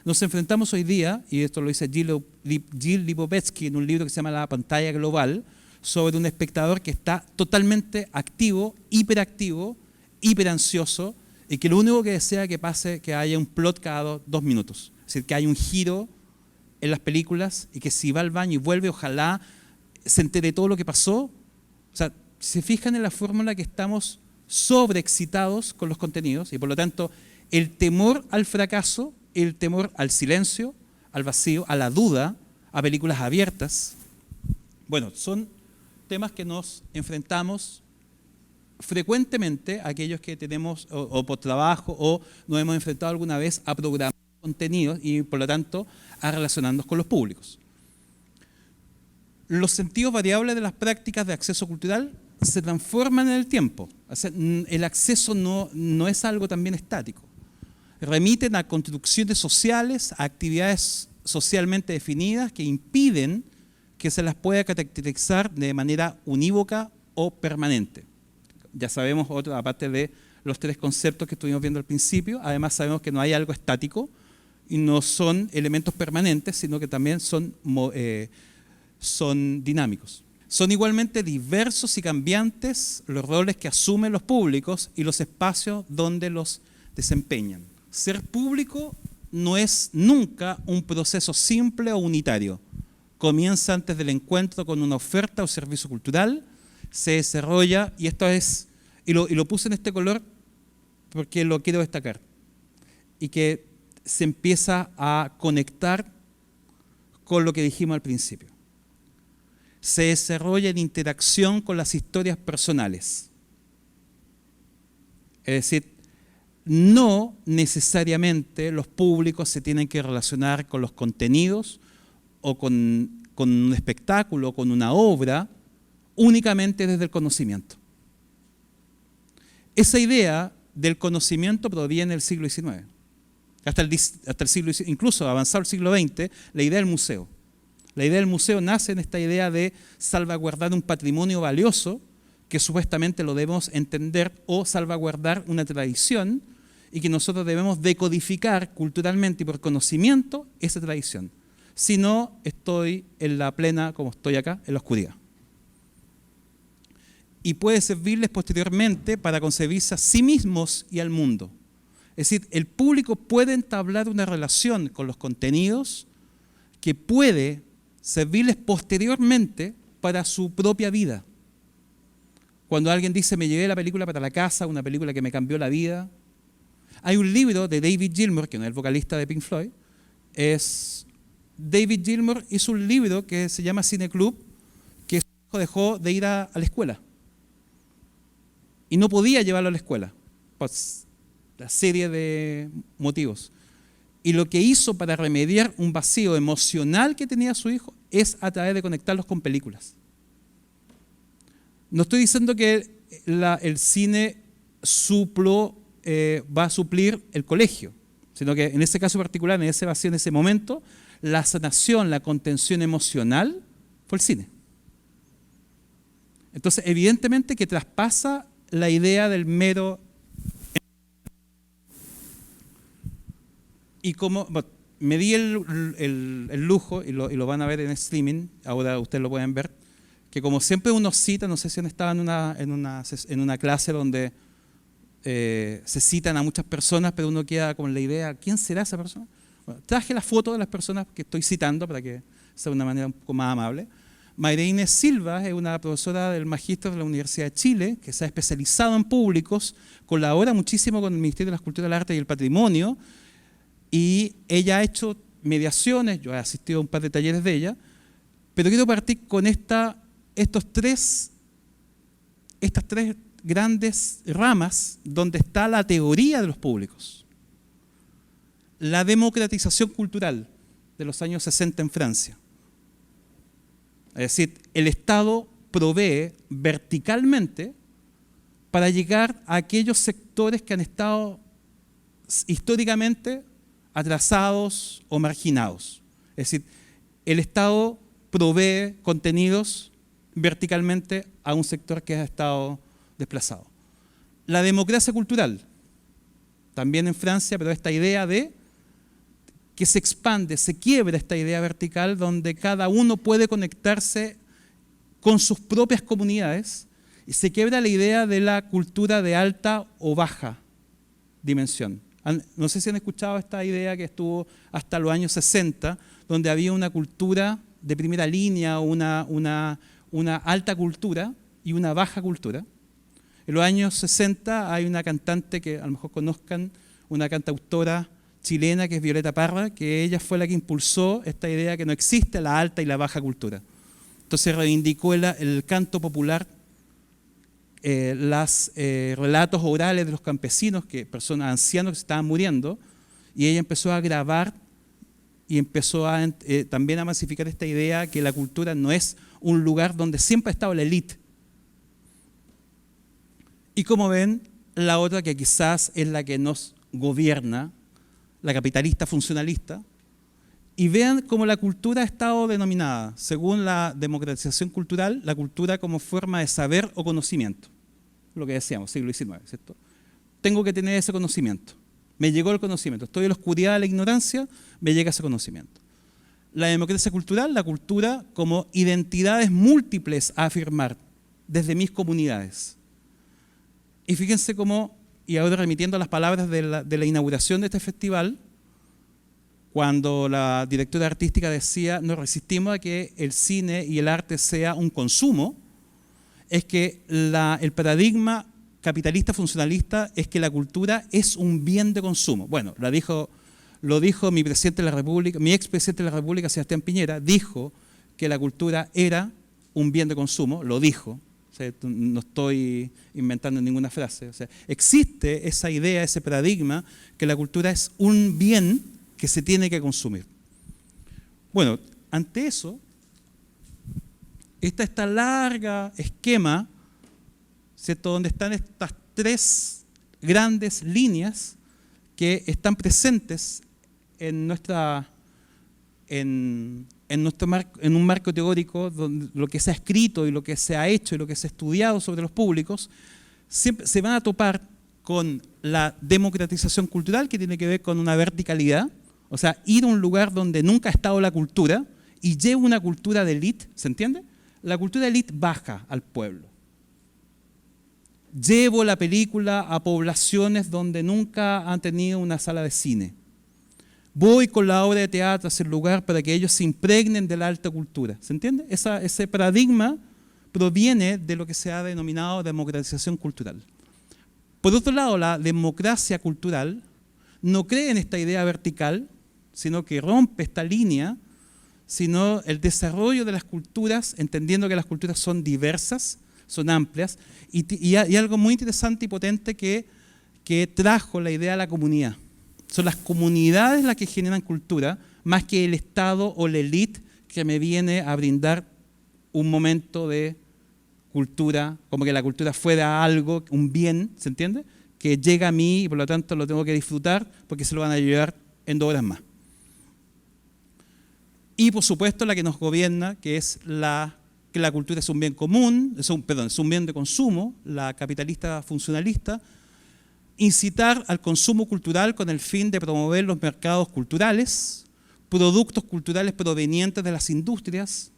Nos enfrentamos hoy día, y esto lo dice Jill Lipovetsky en un libro que se llama La pantalla global, sobre un espectador que está totalmente activo, hiperactivo, hiperansioso, y que lo único que desea que pase que haya un plot cada 2 minutos. Es decir, que haya un giro en las películas y que si va al baño y vuelve, ojalá se entere de todo lo que pasó. O sea, si se fijan en la fórmula que estamos sobreexcitados con los contenidos y por lo tanto el temor al fracaso, el temor al silencio, al vacío, a la duda, a películas abiertas. Bueno, son temas que nos enfrentamos frecuentemente, aquellos que tenemos o por trabajo o nos hemos enfrentado alguna vez a programar contenidos y por lo tanto a relacionarnos con los públicos. Los sentidos variables de las prácticas de acceso cultural se transforman en el tiempo. O sea, el acceso no es algo también estático. Remiten a construcciones sociales, a actividades socialmente definidas que impiden que se las pueda caracterizar de manera unívoca o permanente. Ya sabemos, aparte de los 3 conceptos que estuvimos viendo al principio, además sabemos que no hay algo estático y no son elementos permanentes, sino que también son dinámicos. Son igualmente diversos y cambiantes los roles que asumen los públicos y los espacios donde los desempeñan. Ser público no es nunca un proceso simple o unitario. Comienza antes del encuentro con una oferta o servicio cultural, se desarrolla, y esto es, y lo puse en este color porque lo quiero destacar, y que se empieza a conectar con lo que dijimos al principio. Se desarrolla en interacción con las historias personales. Es decir, no necesariamente los públicos se tienen que relacionar con los contenidos o con un espectáculo o con una obra únicamente desde el conocimiento. Esa idea del conocimiento proviene del siglo XIX. Hasta el siglo XIX, incluso avanzado el siglo XX, la idea del museo. La idea del museo nace en esta idea de salvaguardar un patrimonio valioso que supuestamente lo debemos entender o salvaguardar una tradición y que nosotros debemos decodificar culturalmente y por conocimiento esa tradición. Si no, estoy en la plena, como estoy acá, en la oscuridad. Y puede servirles posteriormente para concebirse a sí mismos y al mundo. Es decir, el público puede entablar una relación con los contenidos que puede servirles posteriormente para su propia vida. Cuando alguien dice, me llevé la película para la casa, una película que me cambió la vida. Hay un libro de David Gilmour, que no es el vocalista de Pink Floyd, David Gilmour hizo un libro que se llama Cine Club, que su hijo dejó de ir a la escuela. Y no podía llevarlo a la escuela, pues la serie de motivos. Y lo que hizo para remediar un vacío emocional que tenía su hijo es a través de conectarlos con películas. No estoy diciendo que el cine va a suplir el colegio, sino que en ese caso particular, en ese vacío, en ese momento, la sanación, la contención emocional fue el cine. Entonces, evidentemente que traspasa la idea del mero. Y como me di el lujo, y lo van a ver en streaming, ahora ustedes lo pueden ver, que como siempre uno cita, no sé si han estado en una clase donde se citan a muchas personas, pero uno queda con la idea, ¿quién será esa persona? Bueno, traje la foto de las personas que estoy citando para que sea de una manera un poco más amable. Mayra Inés Silva es una profesora del Magíster de la Universidad de Chile, que se ha especializado en públicos, colabora muchísimo con el Ministerio de las Culturas, el Arte y el Patrimonio, y ella ha hecho mediaciones, yo he asistido a un par de talleres de ella, pero quiero partir con estas tres grandes ramas donde está la teoría de los públicos. La democratización cultural de los años 60 en Francia. Es decir, el Estado provee verticalmente para llegar a aquellos sectores que han estado históricamente atrasados o marginados. Es decir, el Estado provee contenidos verticalmente a un sector que ha estado desplazado. La democracia cultural, también en Francia, pero esta idea de que se expande, se quiebra esta idea vertical donde cada uno puede conectarse con sus propias comunidades y se quiebra la idea de la cultura de alta o baja dimensión. No sé si han escuchado esta idea que estuvo hasta los años 60, donde había una cultura de primera línea, una alta cultura y una baja cultura. En los años 60 hay una cantante que a lo mejor conozcan, una cantautora chilena que es Violeta Parra, que ella fue la que impulsó esta idea que no existe la alta y la baja cultura. Entonces reivindicó el canto popular, los relatos orales de los campesinos, personas ancianos que se estaban muriendo, y ella empezó a grabar y empezó también a masificar esta idea que la cultura no es un lugar donde siempre ha estado la élite. Y como ven, la otra que quizás es la que nos gobierna, la capitalista funcionalista, y vean cómo la cultura ha estado denominada, según la democratización cultural, la cultura como forma de saber o conocimiento. Lo que decíamos, siglo XIX, ¿cierto? Tengo que tener ese conocimiento. Me llegó el conocimiento. Estoy en la oscuridad de la ignorancia, me llega ese conocimiento. La democracia cultural, la cultura como identidades múltiples a afirmar desde mis comunidades. Y fíjense cómo, y ahora remitiendo a las palabras de la inauguración de este festival, cuando la directora artística decía, nos resistimos a que el cine y el arte sea un consumo, es que el paradigma capitalista funcionalista es que la cultura es un bien de consumo. Bueno, lo dijo mi presidente de la República, mi expresidente de la República, Sebastián Piñera, dijo que la cultura era un bien de consumo, lo dijo. O sea, no estoy inventando ninguna frase. O sea, existe esa idea, ese paradigma, que la cultura es un bien que se tiene que consumir. Bueno, ante eso, esta larga esquema, ¿cierto?, donde están estas tres grandes líneas que están presentes en un marco teórico donde lo que se ha escrito y lo que se ha hecho y lo que se ha estudiado sobre los públicos, siempre se van a topar con la democratización cultural, que tiene que ver con una verticalidad, o sea, ir a un lugar donde nunca ha estado la cultura y lleva una cultura de élite, ¿se entiende? La cultura de élite baja al pueblo. Llevo la película a poblaciones donde nunca han tenido una sala de cine. Voy con la obra de teatro a ese lugar para que ellos se impregnen de la alta cultura. ¿Se entiende? Ese paradigma proviene de lo que se ha denominado democratización cultural. Por otro lado, la democracia cultural no cree en esta idea vertical, sino que rompe esta línea, sino el desarrollo de las culturas, entendiendo que las culturas son diversas, son amplias, y algo muy interesante y potente que trajo la idea de la comunidad. Son las comunidades las que generan cultura, más que el Estado o la élite que me viene a brindar un momento de cultura, como que la cultura fuera algo, un bien, ¿se entiende?, que llega a mí y por lo tanto lo tengo que disfrutar porque se lo van a llevar en 2 horas más. Y por supuesto la que nos gobierna, que es que la cultura es un bien común, es un bien de consumo, la capitalista funcionalista, incitar al consumo cultural con el fin de promover los mercados culturales, productos culturales provenientes de las industrias.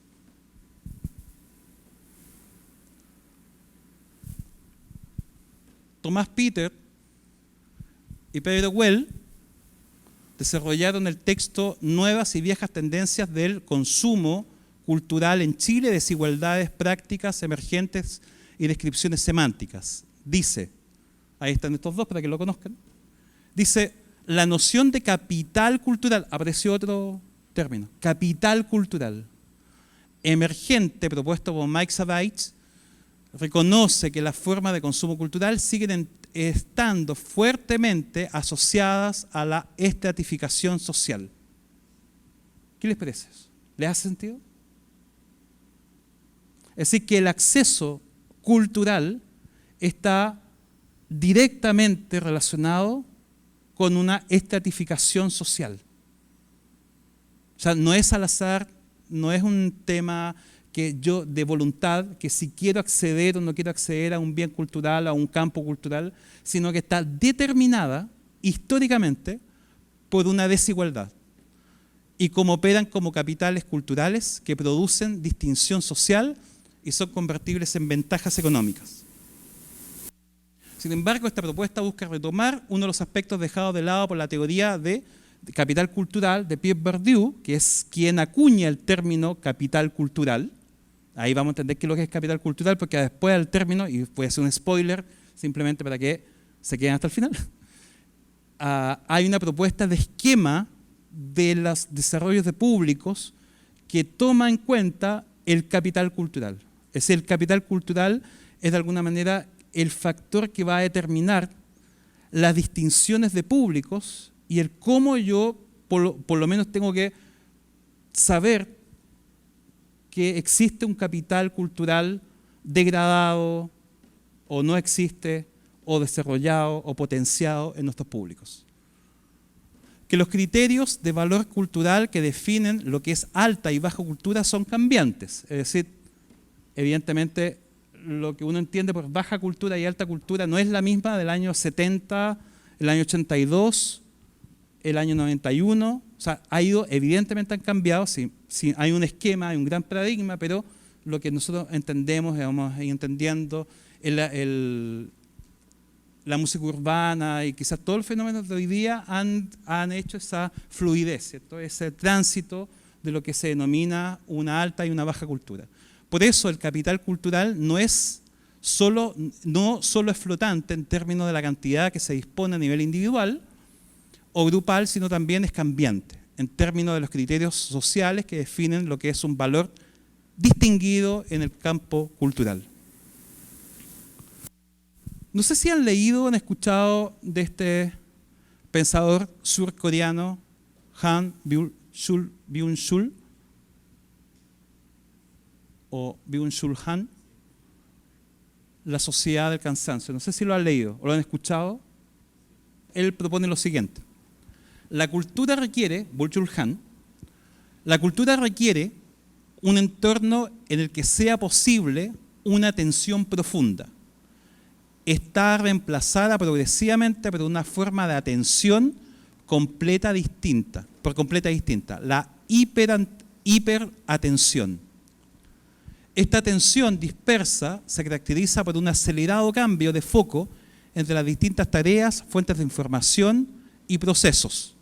Tomás Peter y Pedro Well desarrollaron el texto Nuevas y viejas tendencias del consumo cultural en Chile, desigualdades prácticas emergentes y descripciones semánticas. Dice, ahí están estos dos para que lo conozcan, dice, la noción de capital cultural, apareció otro término, capital cultural, emergente, propuesto por Mike Savage, reconoce que las formas de consumo cultural siguen estando fuertemente asociadas a la estratificación social. ¿Qué les parece eso? ¿Les hace sentido? Es decir, que el acceso cultural está directamente relacionado con una estratificación social. O sea, no es al azar, no es un tema que yo de voluntad, que si quiero acceder o no quiero acceder a un bien cultural, a un campo cultural, sino que está determinada históricamente por una desigualdad y como operan como capitales culturales que producen distinción social y son convertibles en ventajas económicas. Sin embargo, esta propuesta busca retomar uno de los aspectos dejados de lado por la teoría de capital cultural de Pierre Bourdieu, que es quien acuña el término capital cultural. Ahí vamos a entender qué es lo que es capital cultural, porque después del término, y voy a hacer un spoiler simplemente para que se queden hasta el final, hay una propuesta de esquema de los desarrollos de públicos que toma en cuenta el capital cultural. Es decir, el capital cultural es de alguna manera el factor que va a determinar las distinciones de públicos y el cómo yo por lo menos tengo que saber que existe un capital cultural degradado o no existe o desarrollado o potenciado en nuestros públicos. Que los criterios de valor cultural que definen lo que es alta y baja cultura son cambiantes. Es decir, evidentemente lo que uno entiende por baja cultura y alta cultura no es la misma del año 70, el año 82, el año 91. O sea, evidentemente han cambiado, sí, hay un esquema, hay un gran paradigma, pero lo que nosotros entendemos, vamos a ir entendiendo, la música urbana y quizás todos los fenómenos de hoy día han hecho esa fluidez, ¿cierto? Ese tránsito de lo que se denomina una alta y una baja cultura. Por eso el capital cultural no solo es flotante en términos de la cantidad que se dispone a nivel individual o grupal, sino también es cambiante en términos de los criterios sociales que definen lo que es un valor distinguido en el campo cultural. No sé si han leído o han escuchado de este pensador surcoreano Han Byung-chul o Byung-chul Han, La sociedad del cansancio. No sé si lo han leído o lo han escuchado. Él propone lo siguiente. La cultura requiere, Byung-chul Han, la cultura requiere un entorno en el que sea posible una atención profunda. Está reemplazada progresivamente por una forma de atención completa distinta, la hiperatención. Esta atención dispersa se caracteriza por un acelerado cambio de foco entre las distintas tareas, fuentes de información y procesos,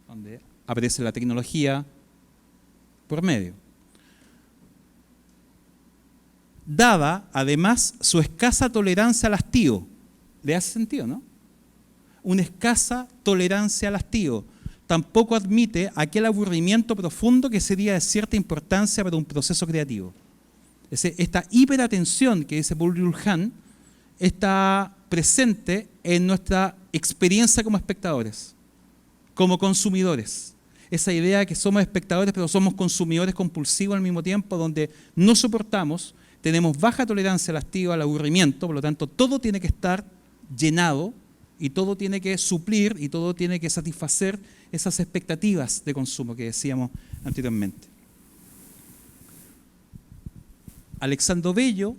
donde aparece la tecnología por medio. Dada, además, su escasa tolerancia al hastío. ¿Le hace sentido, no? Una escasa tolerancia al hastío. Tampoco admite aquel aburrimiento profundo que sería de cierta importancia para un proceso creativo. Esta hiperatención que dice Byung-chul Han está presente en nuestra experiencia como espectadores, como consumidores. Esa idea de que somos espectadores pero somos consumidores compulsivos al mismo tiempo, donde no soportamos, tenemos baja tolerancia al hastío, al aburrimiento, por lo tanto todo tiene que estar llenado y todo tiene que suplir y todo tiene que satisfacer esas expectativas de consumo que decíamos anteriormente. Alexandro Bello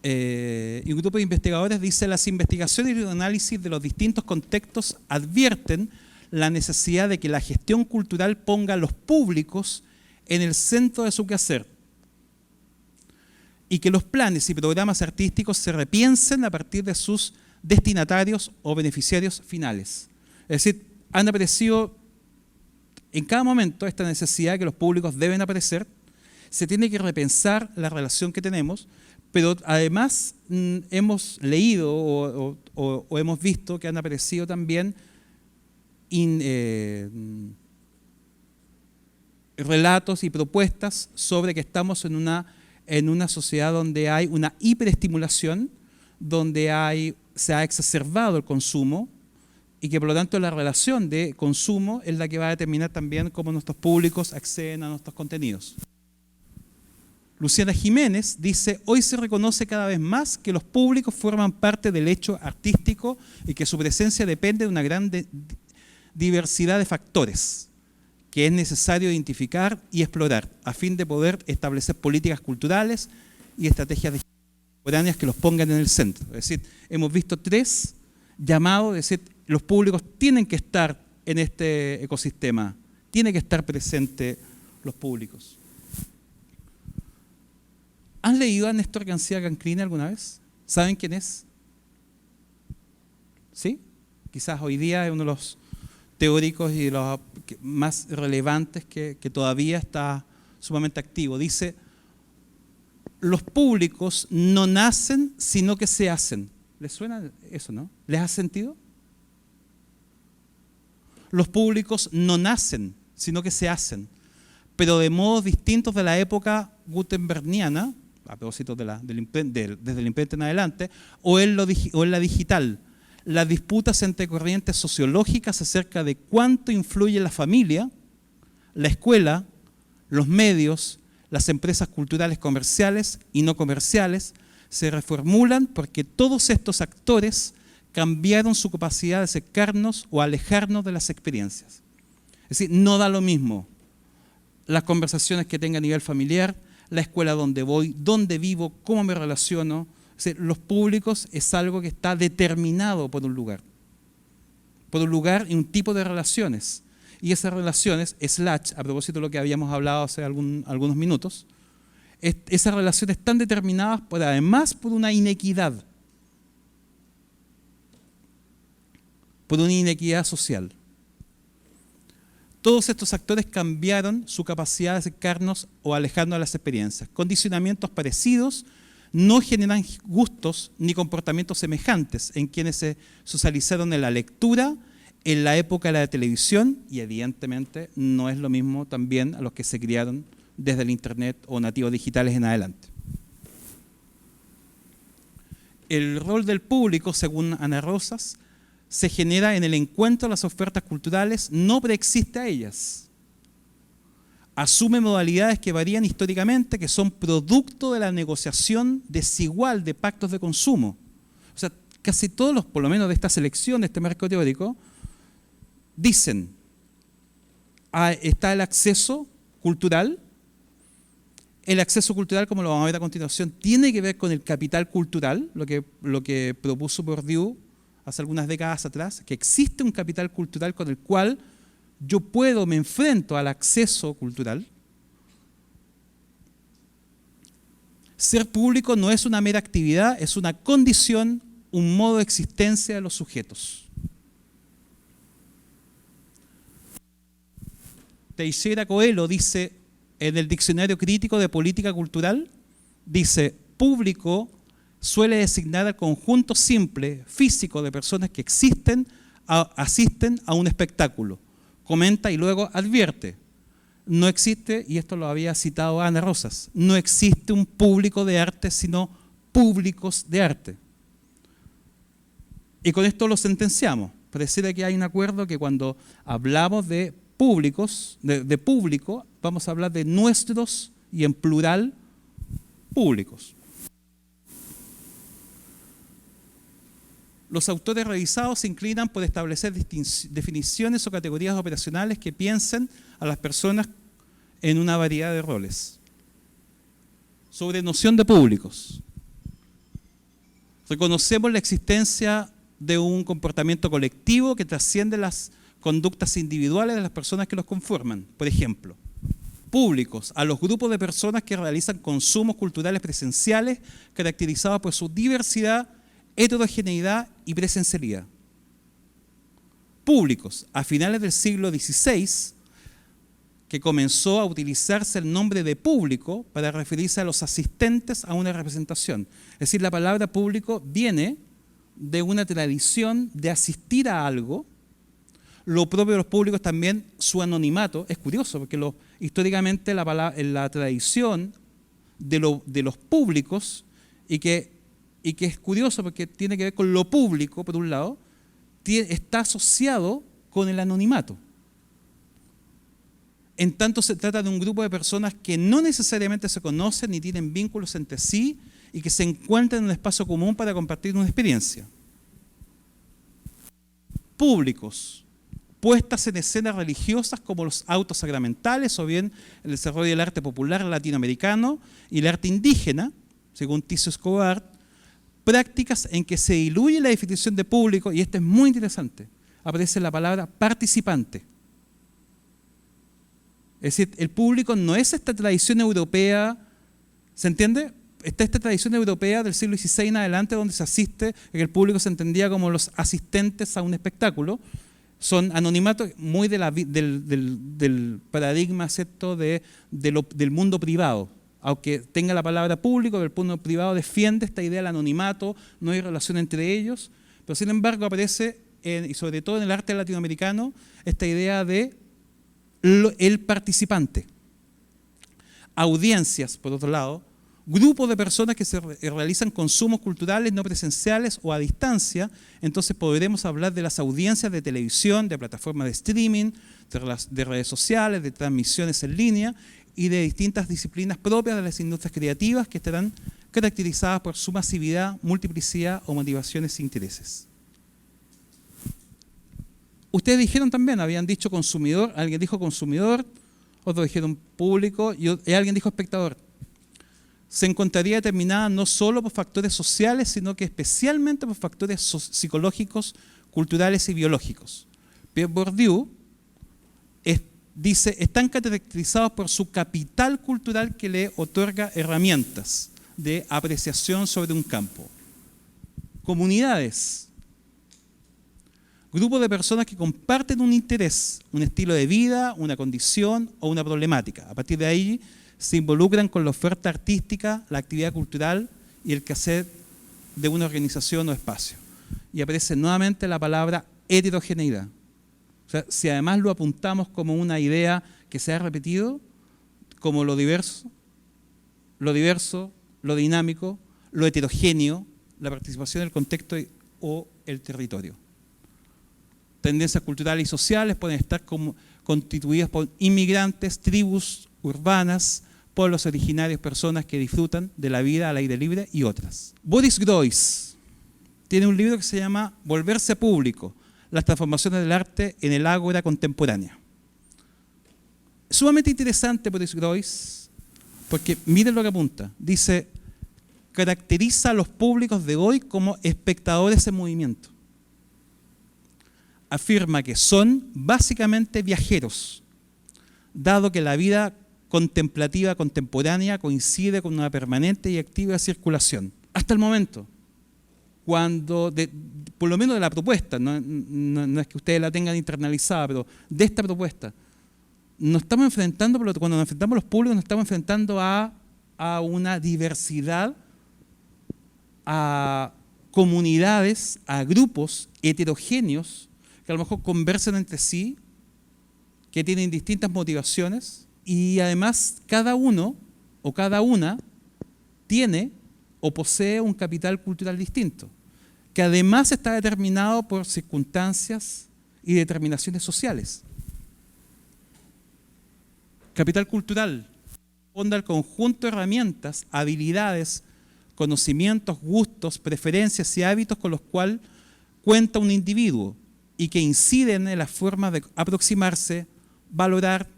y un grupo de investigadores dice: las investigaciones y el análisis de los distintos contextos advierten la necesidad de que la gestión cultural ponga a los públicos en el centro de su quehacer y que los planes y programas artísticos se repiensen a partir de sus destinatarios o beneficiarios finales. Es decir, han aparecido en cada momento esta necesidad de que los públicos deben aparecer, se tiene que repensar la relación que tenemos, pero además hemos leído o hemos visto que han aparecido también relatos y propuestas sobre que estamos en una sociedad donde hay una hiperestimulación, donde se ha exacerbado el consumo y que por lo tanto la relación de consumo es la que va a determinar también cómo nuestros públicos acceden a nuestros contenidos. Luciana Jiménez dice: hoy se reconoce cada vez más que los públicos forman parte del hecho artístico y que su presencia depende de una gran diversidad de factores que es necesario identificar y explorar a fin de poder establecer políticas culturales y estrategias contemporáneas que los pongan en el centro. Es decir, hemos visto 3 llamados, es decir, los públicos tienen que estar en este ecosistema, tienen que estar presentes los públicos. ¿Han leído a Néstor García Canclini alguna vez? ¿Saben quién es? ¿Sí? Quizás hoy día es uno de los teóricos y de los más relevantes que todavía está sumamente activo. Dice, los públicos no nacen, sino que se hacen. ¿Les suena eso, no? ¿Les ha sentido? Los públicos no nacen, sino que se hacen, pero de modos distintos de la época gutenbergiana, a propósito desde el imprenta en adelante, o en la digital. Las disputas entre corrientes sociológicas acerca de cuánto influye la familia, la escuela, los medios, las empresas culturales comerciales y no comerciales, se reformulan porque todos estos actores cambiaron su capacidad de acercarnos o alejarnos de las experiencias. Es decir, no da lo mismo las conversaciones que tenga a nivel familiar, la escuela donde voy, dónde vivo, cómo me relaciono. Es decir, los públicos es algo que está determinado por un lugar y un tipo de relaciones. Y esas relaciones, a propósito de lo que habíamos hablado hace algunos minutos, esas relaciones están determinadas además por una inequidad social. Todos estos actores cambiaron su capacidad de acercarnos o alejarnos de las experiencias. Condicionamientos parecidos no generan gustos ni comportamientos semejantes en quienes se socializaron en la lectura, en la época de la televisión, y evidentemente no es lo mismo también a los que se criaron desde el internet o nativos digitales en adelante. El rol del público, según Ana Rosas, se genera en el encuentro de las ofertas culturales, no preexiste a ellas. Asume modalidades que varían históricamente, que son producto de la negociación desigual de pactos de consumo. O sea, casi todos por lo menos de esta selección, de este marco teórico, dicen, está el acceso cultural. El acceso cultural, como lo vamos a ver a continuación, tiene que ver con el capital cultural, lo que propuso Bourdieu hace algunas décadas atrás, que existe un capital cultural con el cual yo me enfrento al acceso cultural. Ser público no es una mera actividad, es una condición, un modo de existencia de los sujetos. Teixeira Coelho dice en el Diccionario Crítico de Política Cultural, dice, público suele designar al conjunto simple, físico de personas que asisten a un espectáculo. Comenta y luego advierte, no existe, y esto lo había citado Ana Rosas, no existe un público de arte, sino públicos de arte. Y con esto lo sentenciamos. Pareciera que hay un acuerdo que cuando hablamos de públicos, de público, vamos a hablar de nuestros y en plural públicos. Los autores revisados se inclinan por establecer definiciones o categorías operacionales que piensen a las personas en una variedad de roles. Sobre noción de públicos. Reconocemos la existencia de un comportamiento colectivo que trasciende las conductas individuales de las personas que los conforman. Por ejemplo, públicos, a los grupos de personas que realizan consumos culturales presenciales caracterizados por su diversidad, heterogeneidad y presencialidad. Públicos, a finales del siglo XVI, que comenzó a utilizarse el nombre de público para referirse a los asistentes a una representación. Es decir, la palabra público viene de una tradición de asistir a algo. Lo propio de los públicos también, su anonimato, es curioso, porque históricamente la tradición de los públicos, y que es curioso porque tiene que ver con lo público, por un lado, está asociado con el anonimato. En tanto se trata de un grupo de personas que no necesariamente se conocen ni tienen vínculos entre sí y que se encuentran en un espacio común para compartir una experiencia. Públicos, puestas en escena religiosas como los autos sacramentales o bien el desarrollo del arte popular latinoamericano y el arte indígena, según Ticio Escobar, prácticas en que se diluye la definición de público, y esto es muy interesante, aparece la palabra participante. Es decir, el público no es esta tradición europea, ¿se entiende? Está esta tradición europea del siglo XVI en adelante donde se asiste, que el público se entendía como los asistentes a un espectáculo. Son anonimatos muy del paradigma, ¿cierto?, del mundo privado. Aunque tenga la palabra público, el mundo privado defiende esta idea del anonimato, no hay relación entre ellos, pero sin embargo aparece, y sobre todo en el arte latinoamericano, esta idea de el participante. Audiencias, por otro lado, grupos de personas que se realizan consumos culturales no presenciales o a distancia. Entonces podremos hablar de las audiencias de televisión, de plataformas de streaming, de redes sociales, de transmisiones en línea y de distintas disciplinas propias de las industrias creativas que estarán caracterizadas por su masividad, multiplicidad o motivaciones e intereses. Ustedes dijeron también, habían dicho consumidor, alguien dijo consumidor, otros dijeron público y alguien dijo espectador. Se encontraría determinada no solo por factores sociales, sino que especialmente por factores psicológicos, culturales y biológicos. Pierre Bourdieu dice, están caracterizados por su capital cultural que le otorga herramientas de apreciación sobre un campo. Comunidades. Grupos de personas que comparten un interés, un estilo de vida, una condición o una problemática. A partir de ahí se involucran con la oferta artística, la actividad cultural y el quehacer de una organización o espacio. Y aparece nuevamente la palabra heterogeneidad. O sea, si además lo apuntamos como una idea que se ha repetido, como lo diverso, lo dinámico, lo heterogéneo, la participación del contexto o el territorio. Tendencias culturales y sociales pueden estar constituidas por inmigrantes, tribus urbanas, pueblos originarios, personas que disfrutan de la vida al aire libre y otras. Boris Groys tiene un libro que se llama Volverse público, las transformaciones del arte en el ágora contemporánea. Sumamente interesante Boris Groys, porque miren lo que apunta. Dice, caracteriza a los públicos de hoy como espectadores en movimiento. Afirma que son básicamente viajeros, dado que la vida contemplativa contemporánea coincide con una permanente y activa circulación. Hasta el momento, cuando, por lo menos de la propuesta, no es que ustedes la tengan internalizada, pero de esta propuesta, nos estamos enfrentando, cuando nos enfrentamos a los públicos, nos estamos enfrentando a una diversidad, a comunidades, a grupos heterogéneos, que a lo mejor conversan entre sí, que tienen distintas motivaciones y además cada uno o cada una tiene o posee un capital cultural distinto, que además está determinado por circunstancias y determinaciones sociales. Capital cultural responde al conjunto de herramientas, habilidades, conocimientos, gustos, preferencias y hábitos con los cuales cuenta un individuo y que inciden en la forma de aproximarse, valorar,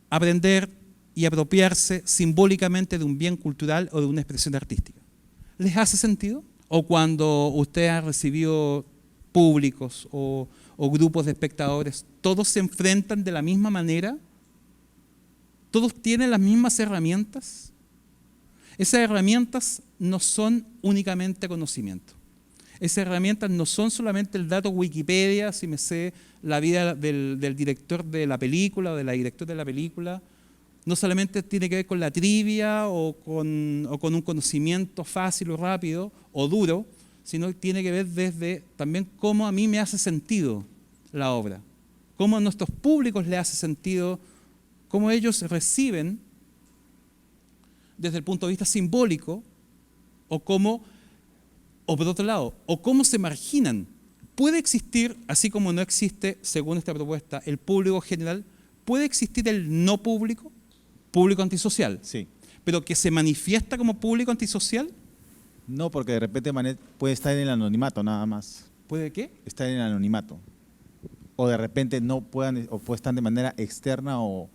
aprender y apropiarse simbólicamente de un bien cultural o de una expresión artística. ¿Les hace sentido? O cuando usted ha recibido públicos o grupos de espectadores, ¿todos se enfrentan de la misma manera? ¿Todos tienen las mismas herramientas? Esas herramientas no son únicamente conocimiento. Esas herramientas no son solamente el dato Wikipedia, si me sé la vida del director de la película o de la directora de la película. No solamente tiene que ver con la trivia o con un conocimiento fácil o rápido o duro, sino que tiene que ver desde también cómo a mí me hace sentido la obra, cómo a nuestros públicos le hace sentido, cómo ellos reciben desde el punto de vista simbólico o por otro lado, o cómo se marginan. ¿Puede existir, así como no existe, según esta propuesta, el público general, puede existir el no público, público antisocial? Sí. ¿Pero que se manifiesta como público antisocial? No, porque de repente puede estar en el anonimato nada más. ¿Puede qué? Estar en el anonimato. o de repente no puedan o están de manera externa o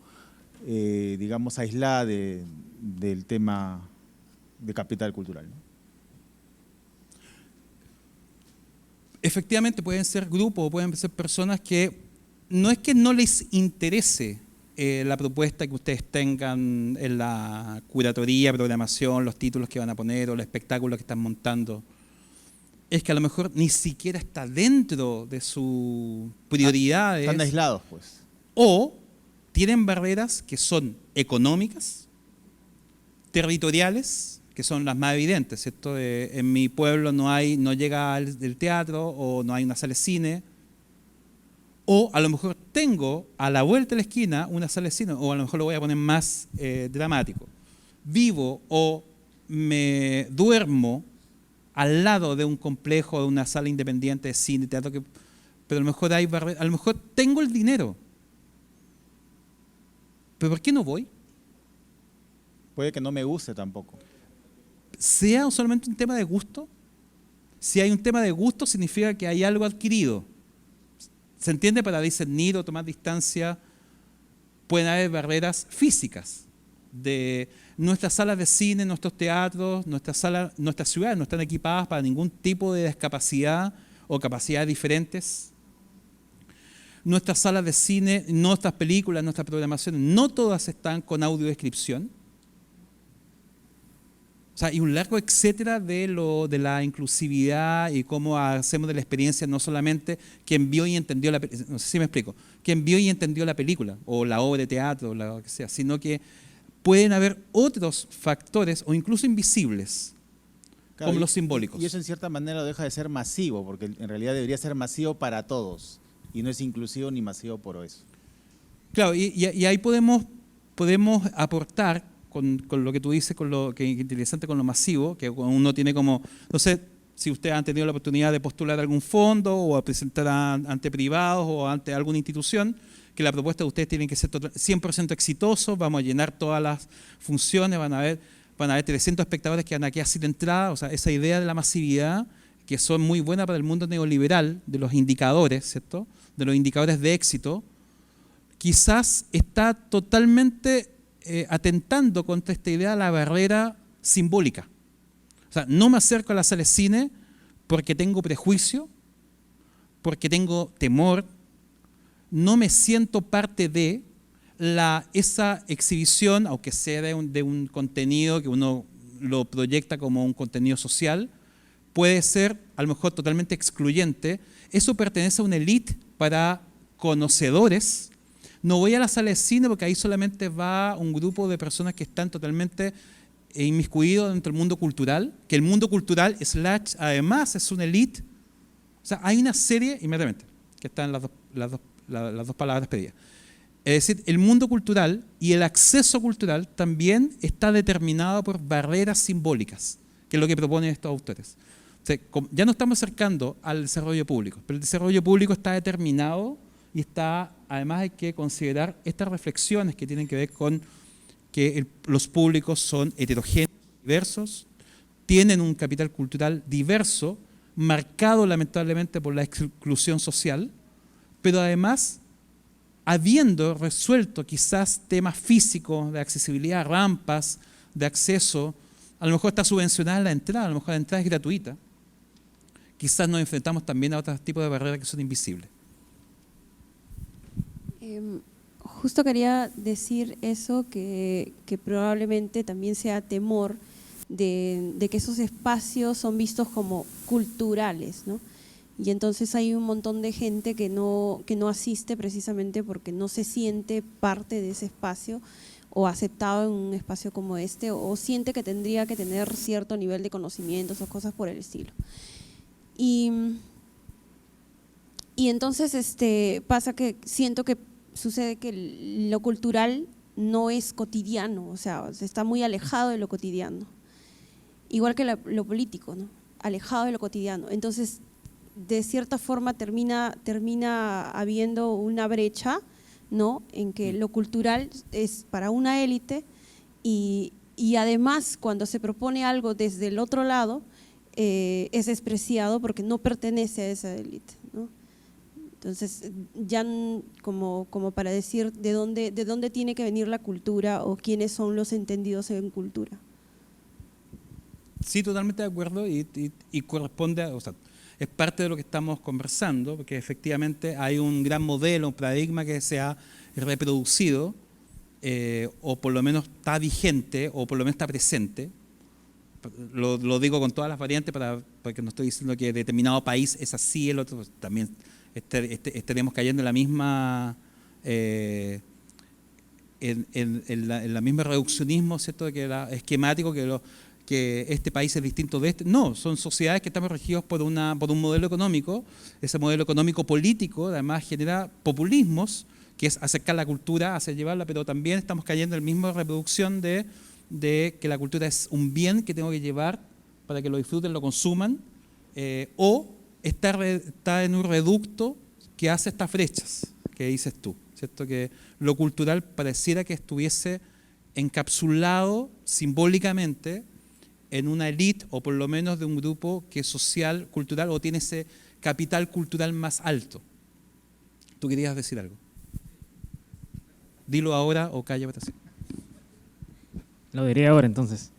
digamos aislada del tema de capital cultural, ¿no? Efectivamente pueden ser grupos o pueden ser personas que no es que no les interese la propuesta que ustedes tengan en la curatoría, programación, los títulos que van a poner o los espectáculos que están montando. Es que a lo mejor ni siquiera está dentro de sus prioridades. Están aislados, pues. O tienen barreras que son económicas, territoriales, que son las más evidentes, ¿cierto? En mi pueblo no llega el teatro o no hay una sala de cine. O a lo mejor tengo a la vuelta de la esquina una sala de cine, o a lo mejor lo voy a poner más dramático. Vivo o me duermo al lado de un complejo, de una sala independiente de cine, teatro, pero a lo mejor hay barreras, a lo mejor tengo el dinero. ¿Pero por qué no voy? Puede que no me guste tampoco. ¿Sea solamente un tema de gusto? Si hay un tema de gusto, significa que hay algo adquirido. ¿Se entiende? Para discernir o tomar distancia, pueden haber barreras físicas. De nuestras salas de cine, nuestros teatros, nuestras ciudades no están equipadas para ningún tipo de discapacidad o capacidades diferentes. Nuestras salas de cine, nuestras películas, nuestras programaciones, no todas están con audiodescripción. O sea, y un largo etcétera de la inclusividad y cómo hacemos de la experiencia no solamente quien vio y entendió no sé si me explico, quien vio y entendió la película o la obra de teatro o lo que sea, sino que pueden haber otros factores o incluso invisibles, claro, como los simbólicos. Y eso en cierta manera deja de ser masivo, porque en realidad debería ser masivo para todos y no es inclusivo ni masivo por eso. Claro, y ahí podemos aportar con lo que tú dices, con lo que es interesante con lo masivo, que uno tiene como, no sé si ustedes han tenido la oportunidad de postular algún fondo o a presentar ante privados o ante alguna institución, que la propuesta de ustedes tiene que ser 100% exitoso, vamos a llenar todas las funciones, van a haber 300 espectadores que van aquí así de entrada, o sea, esa idea de la masividad, que son muy buenas para el mundo neoliberal, de los indicadores, ¿cierto? De los indicadores de éxito, quizás está totalmente atentando contra esta idea de la barrera simbólica. O sea, no me acerco a la sala de cine porque tengo prejuicio, porque tengo temor, no me siento parte de esa exhibición, aunque sea de un contenido que uno lo proyecta como un contenido social, puede ser a lo mejor totalmente excluyente. Eso pertenece a una élite para conocedores. No voy a la sala de cine porque ahí solamente va un grupo de personas que están totalmente inmiscuidos dentro del mundo cultural, que el mundo cultural / además es una élite. O sea, hay una serie, inmediatamente, que están las dos palabras pedidas. Es decir, el mundo cultural y el acceso cultural también está determinado por barreras simbólicas, que es lo que proponen estos autores. O sea, ya no estamos acercando al desarrollo público, pero el desarrollo público está determinado y además hay que considerar estas reflexiones que tienen que ver con que los públicos son heterogéneos, diversos, tienen un capital cultural diverso, marcado lamentablemente por la exclusión social, pero además, habiendo resuelto quizás temas físicos de accesibilidad, rampas, de acceso, a lo mejor está subvencionada la entrada, a lo mejor la entrada es gratuita, quizás nos enfrentamos también a otros tipos de barreras que son invisibles. Justo quería decir eso, que probablemente también sea temor de que esos espacios son vistos como culturales, ¿no? Y entonces hay un montón de gente que no asiste precisamente porque no se siente parte de ese espacio o aceptado en un espacio como este, o siente que tendría que tener cierto nivel de conocimientos o cosas por el estilo. Y entonces pasa que siento que sucede que lo cultural no es cotidiano, o sea, está muy alejado de lo cotidiano. Igual que lo político, ¿no? Alejado de lo cotidiano. Entonces, de cierta forma termina habiendo una brecha, ¿no? En que lo cultural es para una élite y además cuando se propone algo desde el otro lado es despreciado porque no pertenece a esa élite, ¿no? Entonces, ya como para decir de dónde tiene que venir la cultura o quiénes son los entendidos en cultura. Sí, totalmente de acuerdo y corresponde, o sea, es parte de lo que estamos conversando, porque efectivamente hay un gran modelo, un paradigma que se ha reproducido, o por lo menos está vigente, o por lo menos está presente. Lo digo con todas las variantes porque no estoy diciendo que determinado país es así, el otro pues, también estaremos cayendo en la misma en la misma reduccionismo, ¿cierto? De que era esquemático que este país es distinto de este. No, son sociedades que estamos regidos por un modelo económico. Ese modelo económico político además genera populismos, que es acercar la cultura, hacer llevarla, pero también estamos cayendo en la misma reproducción de que la cultura es un bien que tengo que llevar para que lo disfruten, lo consuman, o está en un reducto que hace estas brechas que dices tú, ¿cierto? Que lo cultural pareciera que estuviese encapsulado simbólicamente en una élite o por lo menos de un grupo que es social, cultural o tiene ese capital cultural más alto. ¿Tú querías decir algo? Dilo ahora o calla para así. Lo diré ahora entonces.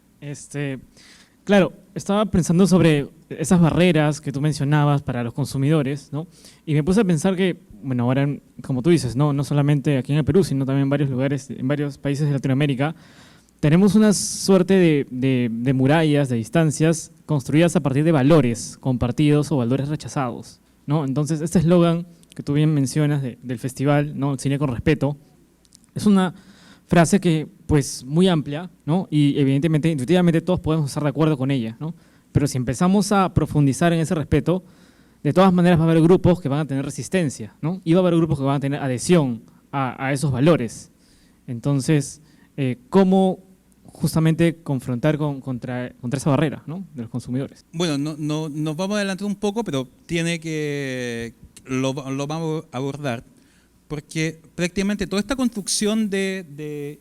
Claro, estaba pensando sobre esas barreras que tú mencionabas para los consumidores, ¿no? Y me puse a pensar que, bueno, ahora, como tú dices, no solamente aquí en el Perú, sino también en varios lugares, en varios países de Latinoamérica, tenemos una suerte de murallas, de distancias construidas a partir de valores compartidos o valores rechazados, ¿no? Entonces, este eslogan que tú bien mencionas del festival, ¿no? Cine con respeto, es una frase que, pues, muy amplia, ¿no? Y evidentemente, intuitivamente todos podemos estar de acuerdo con ella, ¿no? Pero si empezamos a profundizar en ese respeto, de todas maneras va a haber grupos que van a tener resistencia, ¿no? Y va a haber grupos que van a tener adhesión a esos valores. Entonces, ¿cómo justamente confrontar contra esa barrera, ¿no? De los consumidores? Bueno, nos vamos a adelantar un poco, pero lo vamos a abordar, porque prácticamente toda esta construcción de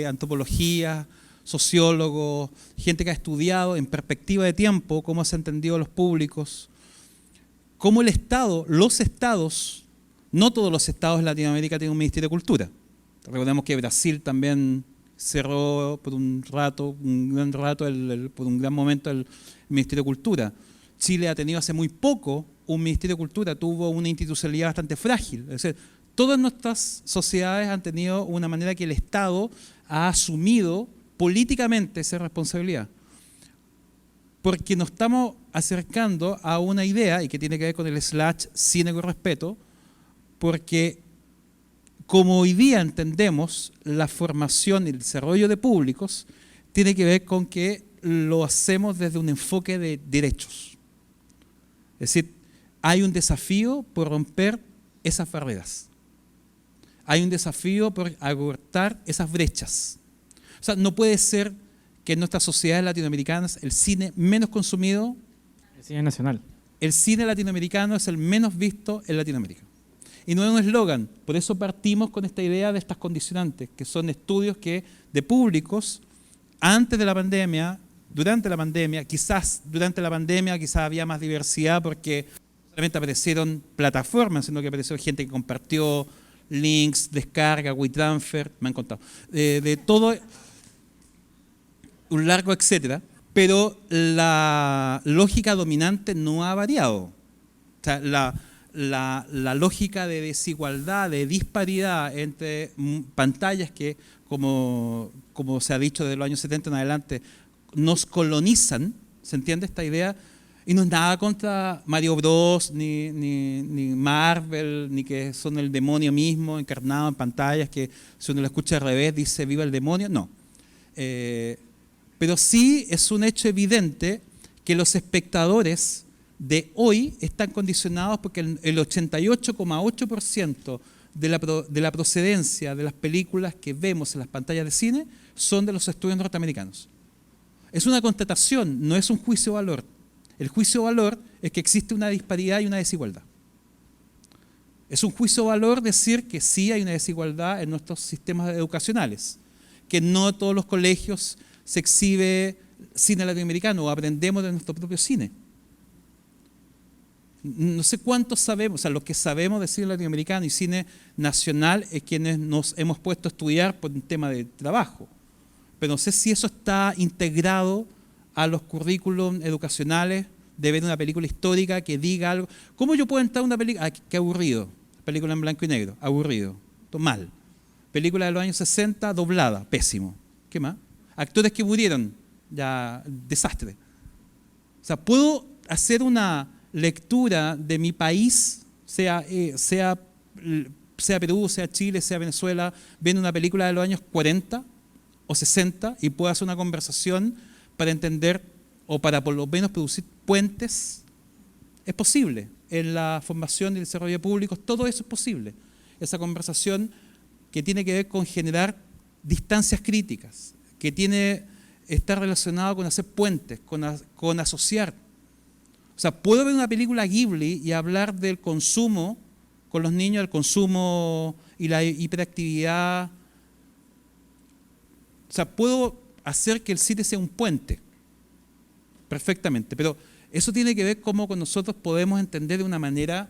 antropología, sociólogos, gente que ha estudiado en perspectiva de tiempo cómo se han entendido los públicos, cómo el Estado, los estados, no todos los estados de Latinoamérica tienen un Ministerio de Cultura. Recordemos que Brasil también cerró por un gran momento el Ministerio de Cultura. Chile ha tenido hace muy poco un Ministerio de Cultura, tuvo una institucionalidad bastante frágil. Es decir, todas nuestras sociedades han tenido una manera que el Estado ha asumido políticamente esa responsabilidad. Porque nos estamos acercando a una idea, y que tiene que ver con el /cine con respeto, porque como hoy día entendemos la formación y el desarrollo de públicos, tiene que ver con que lo hacemos desde un enfoque de derechos. Es decir, hay un desafío por romper esas barreras. Hay un desafío por acortar esas brechas. O sea, no puede ser que en nuestras sociedades latinoamericanas el cine menos consumido, El cine nacional. el cine latinoamericano es el menos visto en Latinoamérica. Y no es un eslogan, por eso partimos con esta idea de estas condicionantes, que son estudios de públicos antes de la pandemia, durante la pandemia, quizás durante la pandemia quizás había más diversidad porque no solamente aparecieron plataformas, sino que apareció gente que compartió links, descarga, WeTransfer, me han contado, de todo, un largo etcétera, pero la lógica dominante no ha variado. O sea, la lógica de desigualdad, de disparidad entre pantallas que, como se ha dicho desde los años 70 en adelante, nos colonizan, ¿se entiende esta idea? Y no es nada contra Mario Bros, ni Marvel, ni que son el demonio mismo encarnado en pantallas, que si uno lo escucha al revés dice viva el demonio, no. Pero sí es un hecho evidente que los espectadores de hoy están condicionados porque el 88,8% de la procedencia de las películas que vemos en las pantallas de cine son de los estudios norteamericanos. Es una constatación, no es un juicio de valor. El juicio de valor es que existe una disparidad y una desigualdad. Es un juicio de valor decir que sí hay una desigualdad en nuestros sistemas educacionales, que no todos los colegios se exhibe cine latinoamericano o aprendemos de nuestro propio cine. No sé cuántos sabemos, o sea, los que sabemos de cine latinoamericano y cine nacional es quienes nos hemos puesto a estudiar por un tema de trabajo. Pero no sé si eso está integrado a los currículums educacionales de ver una película histórica que diga algo. ¿Cómo yo puedo entrar a una película? Qué aburrido. Película en blanco y negro, aburrido. Mal. Película de los años 60, doblada, pésimo. ¿Qué más? Actores que murieron, ya, desastre. O sea, puedo hacer una lectura de mi país, sea Perú, sea Chile, sea Venezuela, viendo una película de los años 40 o 60 y puedo hacer una conversación para entender o para por lo menos producir puentes. Es posible. En la formación y el desarrollo de públicos, todo eso es posible. Esa conversación que tiene que ver con generar distancias críticas, que está relacionado con hacer puentes, con asociar. O sea, puedo ver una película Ghibli y hablar del consumo con los niños, el consumo y la hiperactividad. O sea, puedo hacer que el cine sea un puente, perfectamente, pero eso tiene que ver cómo con nosotros podemos entender de una manera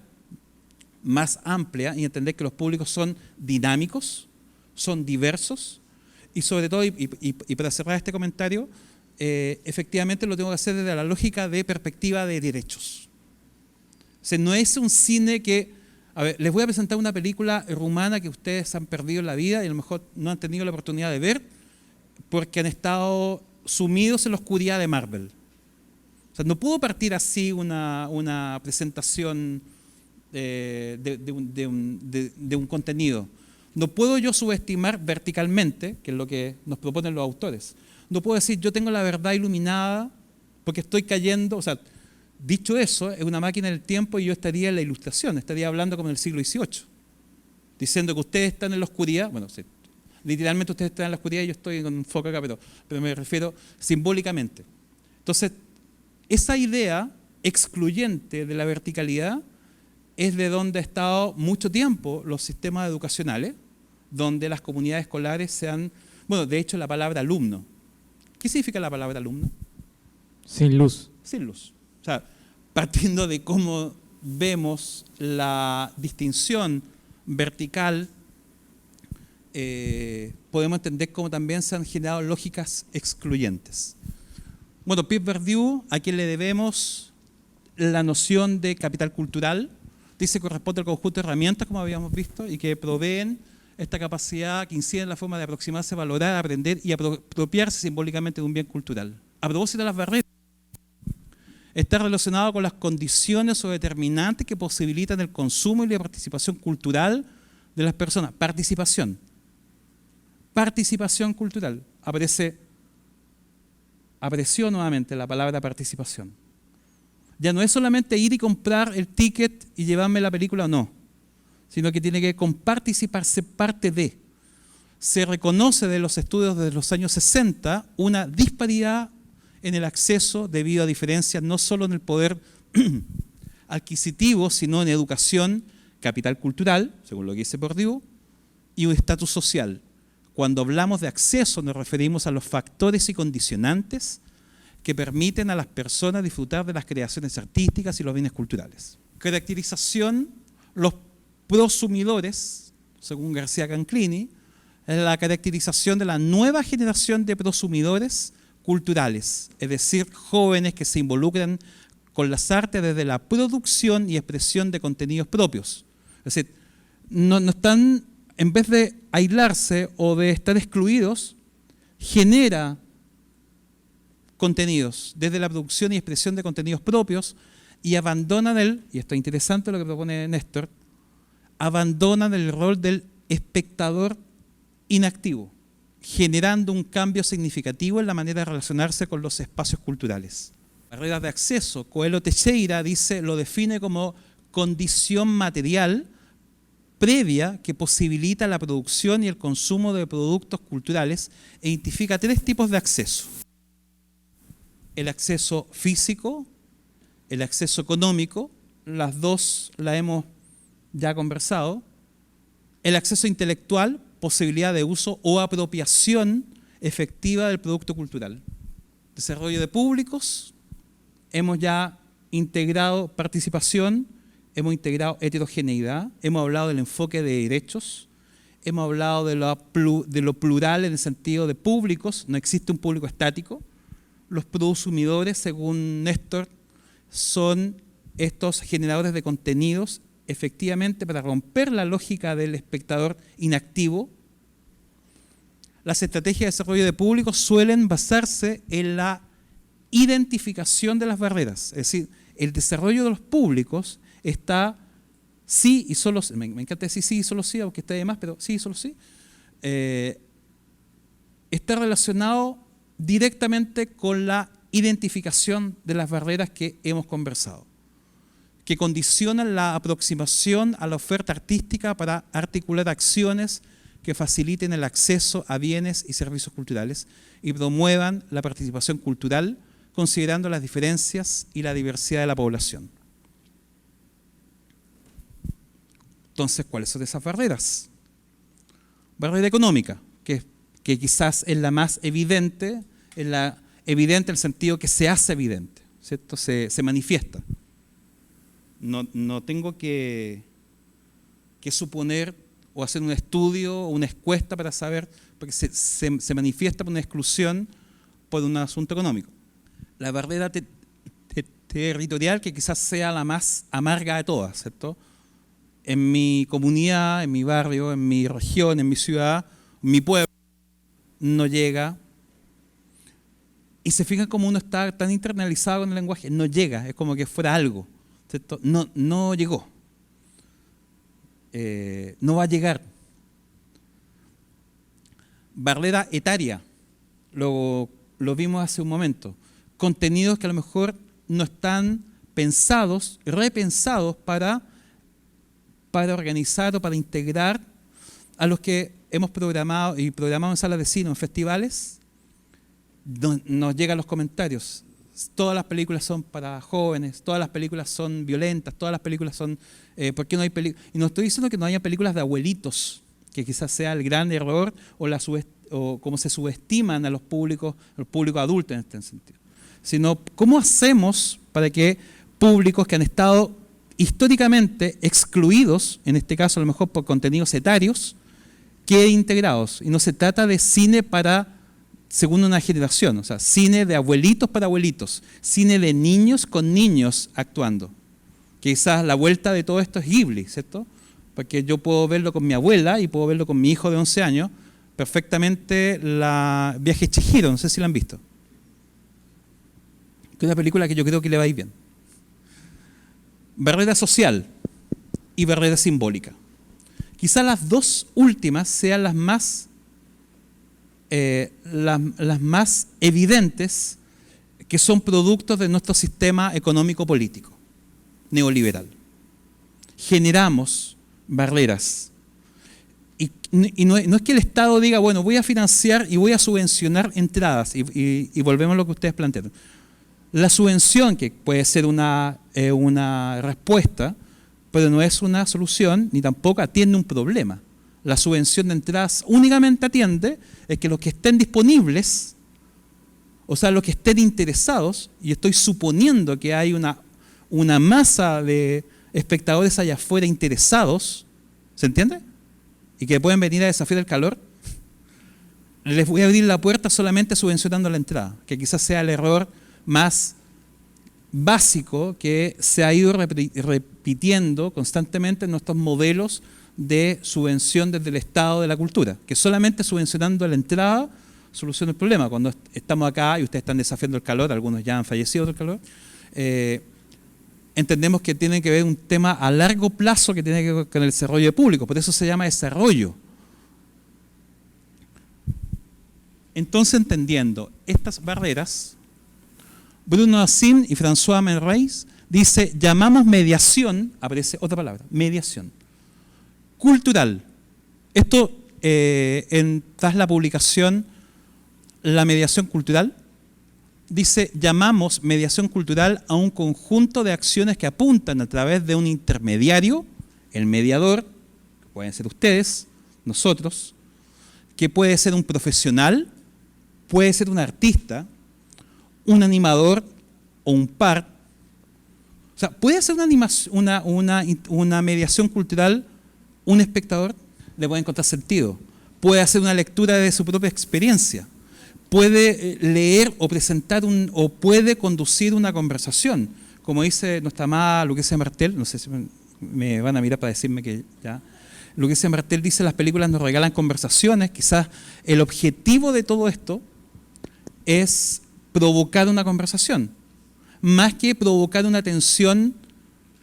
más amplia y entender que los públicos son dinámicos, son diversos y sobre todo, y para cerrar este comentario, efectivamente lo tengo que hacer desde la lógica de perspectiva de derechos. O sea, no es un cine que, a ver, les voy a presentar una película rumana que ustedes han perdido en la vida y a lo mejor no han tenido la oportunidad de ver porque han estado sumidos en la oscuridad de Marvel. O sea, no puedo partir así una presentación de un contenido. No puedo yo subestimar verticalmente, que es lo que nos proponen los autores. No puedo decir, yo tengo la verdad iluminada porque estoy cayendo. O sea, dicho eso, es una máquina del tiempo y yo estaría en la ilustración, estaría hablando como en el siglo XVIII, diciendo que ustedes están en la oscuridad. Bueno, sí, literalmente ustedes están en la oscuridad y yo estoy con un foco acá, pero me refiero simbólicamente. Entonces, esa idea excluyente de la verticalidad es de donde ha estado mucho tiempo los sistemas educacionales, donde las comunidades escolares se han... Bueno, de hecho la palabra alumno. ¿Qué significa la palabra alumno? Sin luz. Sin luz. O sea, partiendo de cómo vemos la distinción vertical, podemos entender cómo también se han generado lógicas excluyentes. Bueno, Pierre Bourdieu, a quien le debemos la noción de capital cultural, dice que corresponde al conjunto de herramientas, como habíamos visto, y que proveen esta capacidad que incide en la forma de aproximarse, valorar, aprender y apropiarse simbólicamente de un bien cultural. A propósito de las barreras, está relacionado con las condiciones o determinantes que posibilitan el consumo y la participación cultural de las personas. Participación. Participación cultural. Apareció nuevamente la palabra participación. Ya no es solamente ir y comprar el ticket y llevarme la película o no, sino que tiene que ver con participar, ser parte de. Se reconoce de los estudios desde los años 60 una disparidad en el acceso debido a diferencias no solo en el poder adquisitivo, sino en educación, capital cultural, según lo que dice Bourdieu, y un estatus social. Cuando hablamos de acceso nos referimos a los factores y condicionantes que permiten a las personas disfrutar de las creaciones artísticas y los bienes culturales. Caracterización, los prosumidores, según García Canclini, es la caracterización de la nueva generación de prosumidores culturales, es decir, jóvenes que se involucran con las artes desde la producción y expresión de contenidos propios. Es decir, no están, en vez de aislarse o de estar excluidos, genera contenidos desde la producción y expresión de contenidos propios y abandonan y esto es interesante lo que propone Néstor, abandonan el rol del espectador inactivo, generando un cambio significativo en la manera de relacionarse con los espacios culturales. Barreras de acceso, Coelho Teixeira lo define como condición material previa que posibilita la producción y el consumo de productos culturales e identifica 3 tipos de acceso. El acceso físico, el acceso económico, las dos las hemos ya conversado, el acceso intelectual, posibilidad de uso o apropiación efectiva del producto cultural. Desarrollo de públicos, hemos ya integrado participación, hemos integrado heterogeneidad, hemos hablado del enfoque de derechos, hemos hablado de lo plural en el sentido de públicos, no existe un público estático. Los prosumidores, según Néstor, son estos generadores de contenidos, efectivamente para romper la lógica del espectador inactivo. Las estrategias de desarrollo de públicos suelen basarse en la identificación de las barreras, es decir, el desarrollo de los públicos está sí y solo sí, me encanta decir sí y solo sí, aunque esté de más, pero sí y solo sí, está relacionado directamente con la identificación de las barreras que hemos conversado, que condicionan la aproximación a la oferta artística para articular acciones que faciliten el acceso a bienes y servicios culturales y promuevan la participación cultural, considerando las diferencias y la diversidad de la población. Entonces, ¿cuáles son esas barreras? Barrera económica, que quizás es la más evidente, en el sentido que se hace evidente, ¿cierto? Se manifiesta. No tengo que suponer o hacer un estudio o una encuesta para saber, porque se manifiesta por una exclusión por un asunto económico. La barrera territorial, que quizás sea la más amarga de todas, ¿cierto? En mi comunidad, en mi barrio, en mi región, en mi ciudad, en mi pueblo, no llega. Y se fijan cómo uno está tan internalizado con el lenguaje, no llega, es como que fuera algo, ¿cierto? No llegó. No va a llegar. Barrera etaria, lo vimos hace un momento. Contenidos que a lo mejor no están pensados, repensados para organizar o para integrar a los que hemos programado en salas de cine, en festivales. Nos llegan los comentarios. Todas las películas son para jóvenes, todas las películas son violentas, todas las películas son... ¿por qué no hay películas? Y no estoy diciendo que no haya películas de abuelitos, que quizás sea el gran error o cómo se subestiman a los públicos adultos en este sentido. Sino, ¿cómo hacemos para que públicos que han estado históricamente excluidos, en este caso a lo mejor por contenidos etarios, queden integrados? Y no se trata de cine según una generación, o sea, cine de abuelitos para abuelitos, cine de niños con niños actuando. Quizás la vuelta de todo esto es Ghibli, ¿cierto? Porque yo puedo verlo con mi abuela y puedo verlo con mi hijo de 11 años, perfectamente la Viaje de Chihiro, no sé si la han visto. Que es una película que yo creo que le va a ir bien. Barrera social y barrera simbólica. Quizás las dos últimas sean las más evidentes, que son productos de nuestro sistema económico-político neoliberal. Generamos barreras. Y no es que el Estado diga, bueno, voy a financiar y voy a subvencionar entradas, y volvemos a lo que ustedes plantearon. La subvención, que puede ser una respuesta, pero no es una solución, ni tampoco atiende un problema. La subvención de entradas únicamente atiende es que los que estén disponibles, o sea, los que estén interesados, y estoy suponiendo que hay una masa de espectadores allá afuera interesados, ¿se entiende? Y que pueden venir a desafiar el calor, les voy a abrir la puerta solamente subvencionando la entrada, que quizás sea el error más básico que se ha ido repitiendo constantemente en nuestros modelos de subvención desde el Estado de la cultura, que solamente subvencionando la entrada soluciona el problema. Cuando estamos acá y ustedes están desafiando el calor, algunos ya han fallecido del calor, entendemos que tiene que ver un tema a largo plazo que tiene que ver con el desarrollo de público, por eso se llama desarrollo. Entonces, entendiendo estas barreras, Bruno Assin y François Menreis dice, llamamos mediación, aparece otra palabra, mediación cultural. Esto, tras la publicación, la mediación cultural, dice, llamamos mediación cultural a un conjunto de acciones que apuntan a través de un intermediario, el mediador, que pueden ser ustedes, nosotros, que puede ser un profesional, puede ser un artista, un animador o un par, O sea, ¿puede hacer una mediación cultural un espectador? Le puede encontrar sentido. Puede hacer una lectura de su propia experiencia. Puede leer o presentar o puede conducir una conversación. Como dice nuestra amada Lucrecia Martel, no sé si me van a mirar para decirme que ya. Lucrecia Martel dice: las películas nos regalan conversaciones. Quizás el objetivo de todo esto es provocar una conversación, más que provocar una tensión.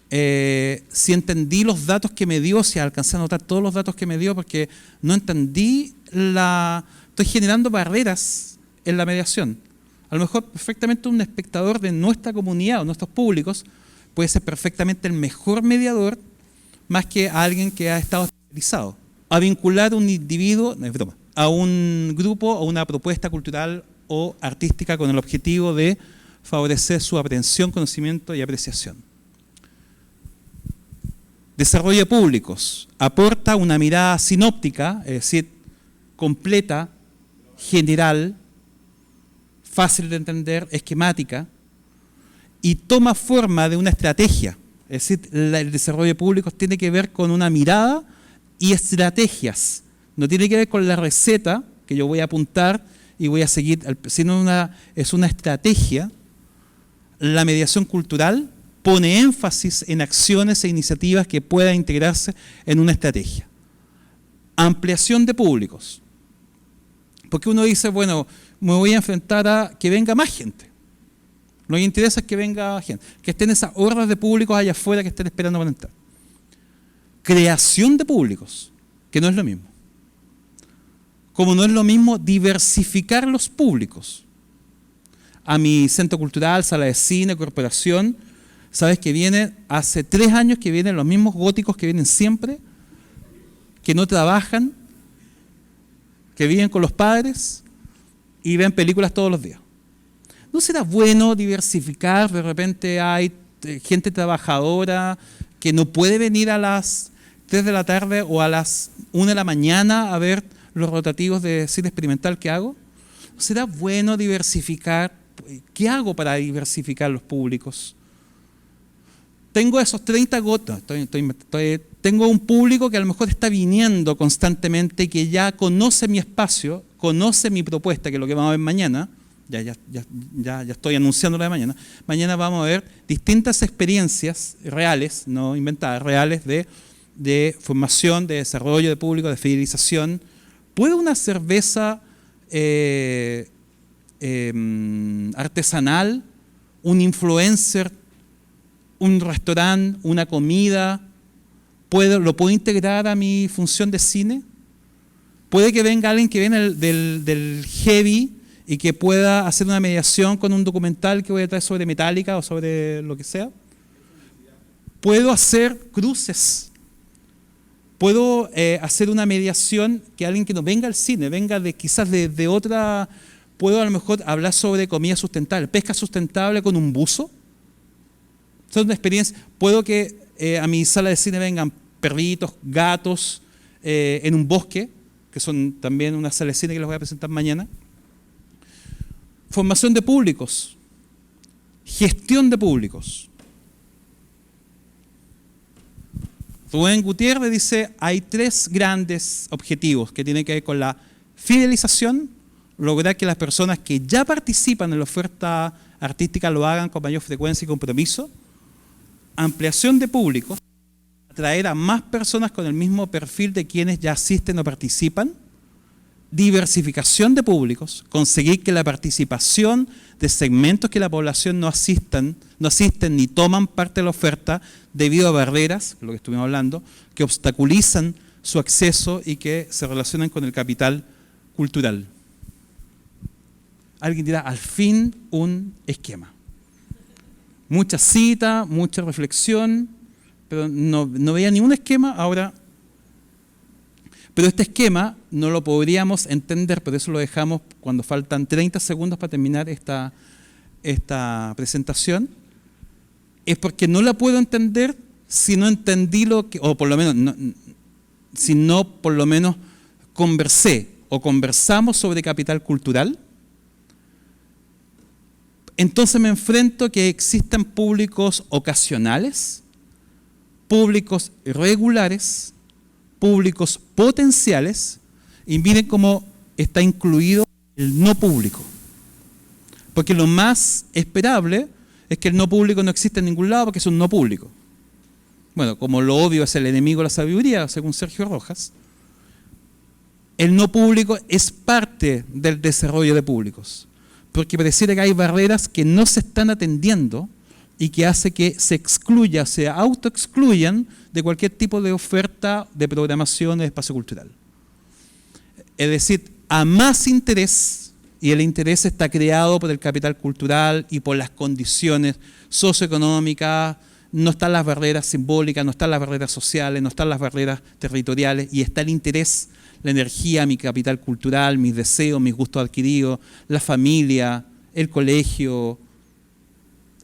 Si entendí los datos que me dio, si alcancé a anotar todos los datos que me dio, porque no entendí estoy generando barreras en la mediación. A lo mejor perfectamente un espectador de nuestra comunidad o nuestros públicos puede ser perfectamente el mejor mediador, más que alguien que ha estado especializado. A vincular un individuo, no es broma, a un grupo o una propuesta cultural o artística con el objetivo de favorecer su aprehensión, conocimiento y apreciación. Desarrollo de públicos. Aporta una mirada sinóptica, es decir, completa, general, fácil de entender, esquemática, y toma forma de una estrategia. Es decir, el desarrollo de públicos tiene que ver con una mirada y estrategias. No tiene que ver con la receta que yo voy a apuntar y voy a seguir, sino es una estrategia. La mediación cultural pone énfasis en acciones e iniciativas que puedan integrarse en una estrategia. Ampliación de públicos. Porque uno dice, bueno, me voy a enfrentar a que venga más gente. Lo que interesa es que venga gente, que estén esas hordas de públicos allá afuera que estén esperando para entrar. Creación de públicos, que no es lo mismo. Como no es lo mismo diversificar los públicos. A mi centro cultural, sala de cine, corporación, sabes que vienen, hace 3 años que vienen los mismos góticos que vienen siempre, que no trabajan, que viven con los padres y ven películas todos los días. ¿No será bueno diversificar? De repente hay gente trabajadora que no puede venir a las 3 de la tarde o a las 1 de la mañana a ver los rotativos de cine experimental que hago. ¿No será bueno diversificar? ¿Qué hago para diversificar los públicos? Tengo esos 30 gotas, tengo un público que a lo mejor está viniendo constantemente, que ya conoce mi espacio, conoce mi propuesta, que es lo que vamos a ver mañana. Ya estoy anunciando lo de mañana. Mañana vamos a ver distintas experiencias reales, no inventadas, reales de formación, de desarrollo de público, de fidelización. ¿Puede una cerveza artesanal, un influencer, un restaurante, una comida, lo puedo integrar a mi función de cine? Puede que venga alguien que viene del heavy y que pueda hacer una mediación con un documental que voy a traer sobre Metallica o sobre lo que sea. Puedo hacer cruces. Puedo hacer una mediación que alguien que no venga al cine, venga quizás de otra. Puedo a lo mejor hablar sobre comida sustentable, pesca sustentable con un buzo. Son una experiencia. Puedo que a mi sala de cine vengan perritos, gatos, en un bosque, que son también una sala de cine que les voy a presentar mañana. Formación de públicos, gestión de públicos. Rubén Gutiérrez dice, hay 3 grandes objetivos que tienen que ver con la fidelización, lograr que las personas que ya participan en la oferta artística lo hagan con mayor frecuencia y compromiso, ampliación de públicos, atraer a más personas con el mismo perfil de quienes ya asisten o participan, diversificación de públicos, conseguir que la participación de segmentos que la población no asisten ni toman parte de la oferta debido a barreras, lo que estuvimos hablando, que obstaculizan su acceso y que se relacionan con el capital cultural. Alguien dirá, al fin un esquema. Mucha cita, mucha reflexión, pero no veía ningún esquema. Ahora, pero este esquema no lo podríamos entender, por eso lo dejamos cuando faltan 30 segundos para terminar esta presentación, es porque no la puedo entender si no entendí lo que, o por lo menos, si no por lo menos conversamos sobre capital cultural. entonces me enfrento a que existan públicos ocasionales, públicos regulares, públicos potenciales, y miren cómo está incluido el no público. Porque lo más esperable es que el no público no existe en ningún lado porque es un no público. Bueno, como lo obvio es el enemigo de la sabiduría, según Sergio Rojas, el no público es parte del desarrollo de públicos. Porque pareciera que hay barreras que no se están atendiendo y que hace que se excluya, se autoexcluyan de cualquier tipo de oferta de programación de espacio cultural. Es decir, a más interés, y el interés está creado por el capital cultural y por las condiciones socioeconómicas, no están las barreras simbólicas, no están las barreras sociales, no están las barreras territoriales, y está el interés, la energía, mi capital cultural, mis deseos, mis gustos adquiridos, la familia, el colegio,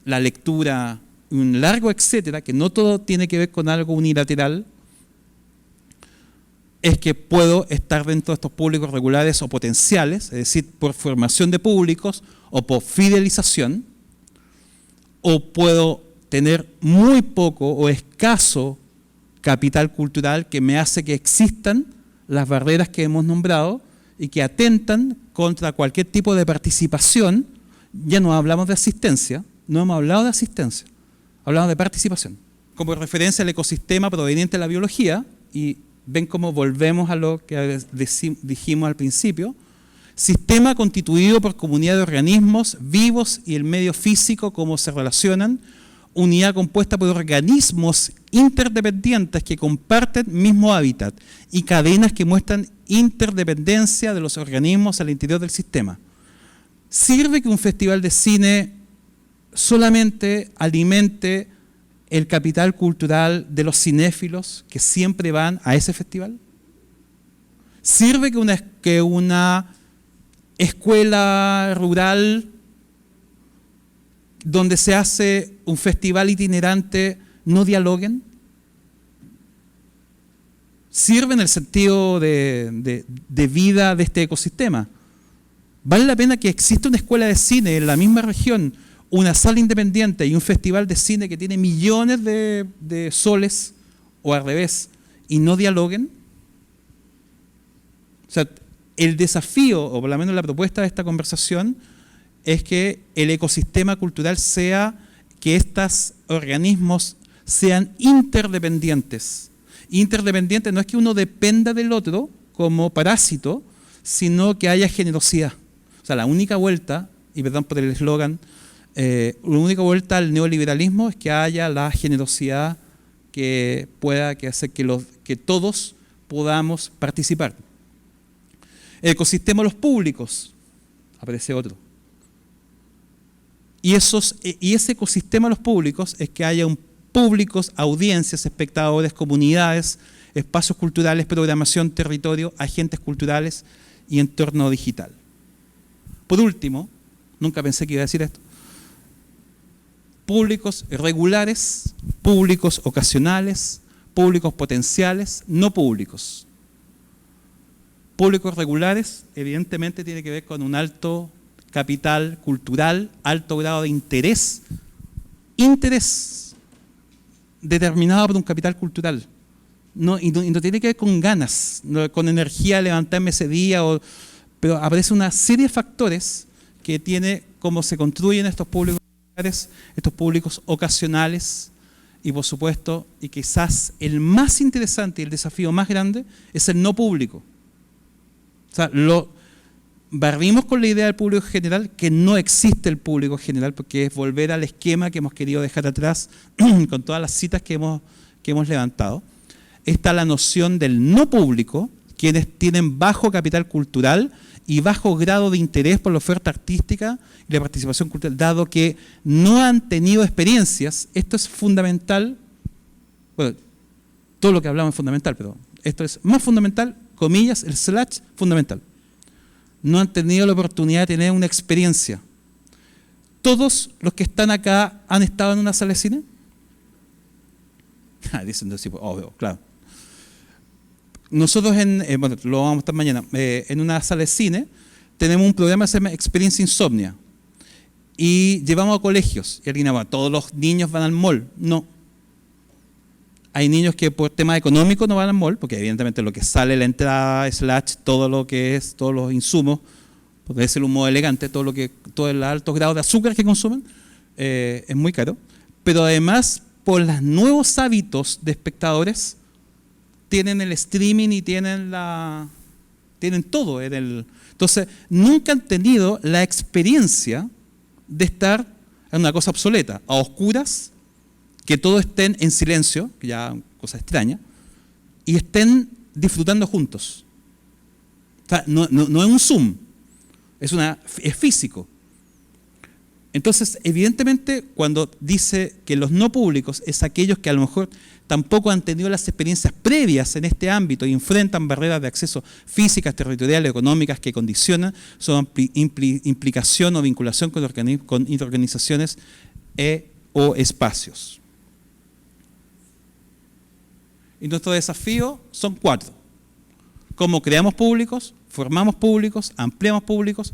la lectura, un largo etcétera, que no todo tiene que ver con algo unilateral, es que puedo estar dentro de estos públicos regulares o potenciales, es decir, por formación de públicos o por fidelización, o puedo tener muy poco o escaso capital cultural que me hace que existan las barreras que hemos nombrado y que atentan contra cualquier tipo de participación. Ya no hablamos de asistencia, no hemos hablado de asistencia, hablamos de participación. Como referencia al ecosistema proveniente de la biología, y ven cómo volvemos a lo que dijimos al principio, sistema constituido por comunidad de organismos vivos y el medio físico, cómo se relacionan, unidad compuesta por organismos interdependientes que comparten mismo hábitat y cadenas que muestran interdependencia de los organismos al interior del sistema. ¿Sirve que un festival de cine solamente alimente el capital cultural de los cinéfilos que siempre van a ese festival? ¿Sirve que una escuela rural donde se hace un festival itinerante no dialoguen? ¿Sirve en el sentido de vida de este ecosistema? ¿Vale la pena que exista una escuela de cine en la misma región, una sala independiente y un festival de cine que tiene millones de soles, o al revés, y no dialoguen? O sea, el desafío, o por lo menos la propuesta de esta conversación, es que el ecosistema cultural sea, que estos organismos sean interdependientes. Interdependientes no es que uno dependa del otro como parásito, sino que haya generosidad. O sea, la única vuelta, y perdón por el eslogan, la única vuelta al neoliberalismo es que haya la generosidad que pueda hacer que todos podamos participar. El ecosistema de los públicos, aparece otro. Y ese ecosistema de los públicos es que haya públicos, audiencias, espectadores, comunidades, espacios culturales, programación, territorio, agentes culturales y entorno digital. Por último, nunca pensé que iba a decir esto, públicos regulares, públicos ocasionales, públicos potenciales, no públicos. Públicos regulares, evidentemente, tiene que ver con un alto capital cultural, alto grado de interés determinado por un capital cultural. Y no tiene que ver con ganas, con energía de levantarme ese día, pero aparece una serie de factores que tiene cómo se construyen estos públicos regulares, estos públicos ocasionales, y por supuesto, y quizás el más interesante y el desafío más grande, es el no público. O sea, barrimos con la idea del público general, que no existe el público general, porque es volver al esquema que hemos querido dejar atrás con todas las citas que hemos levantado. Está la noción del no público, quienes tienen bajo capital cultural y bajo grado de interés por la oferta artística y la participación cultural, dado que no han tenido experiencias. Esto es fundamental, bueno, todo lo que hablamos es fundamental, pero esto es más fundamental, comillas, el / fundamental. No han tenido la oportunidad de tener una experiencia. ¿Todos los que están acá han estado en una sala de cine? Dicen, sí, obvio, claro. Nosotros, bueno, lo vamos a estar mañana, en una sala de cine, tenemos un programa que se llama Experiencia Insomnia. y llevamos a colegios. Y alguien dirá, bueno, todos los niños van al mall. No. Hay niños que por tema económico no van al mall, porque evidentemente lo que sale la entrada, / todo lo que es, todos los insumos, porque es el humo elegante, todo el alto grado de azúcar que consumen, es muy caro. Pero además, por los nuevos hábitos de espectadores, tienen el streaming y tienen todo. Entonces, nunca han tenido la experiencia de estar en una cosa obsoleta, a oscuras, que todos estén en silencio, que ya es cosa extraña, y estén disfrutando juntos. O sea, no es un Zoom, es físico. Entonces, evidentemente, cuando dice que los no públicos es aquellos que a lo mejor tampoco han tenido las experiencias previas en este ámbito y enfrentan barreras de acceso físicas, territoriales, económicas que condicionan su implicación o vinculación con organizaciones o espacios. Y nuestro desafío son 4. Cómo creamos públicos, formamos públicos, ampliamos públicos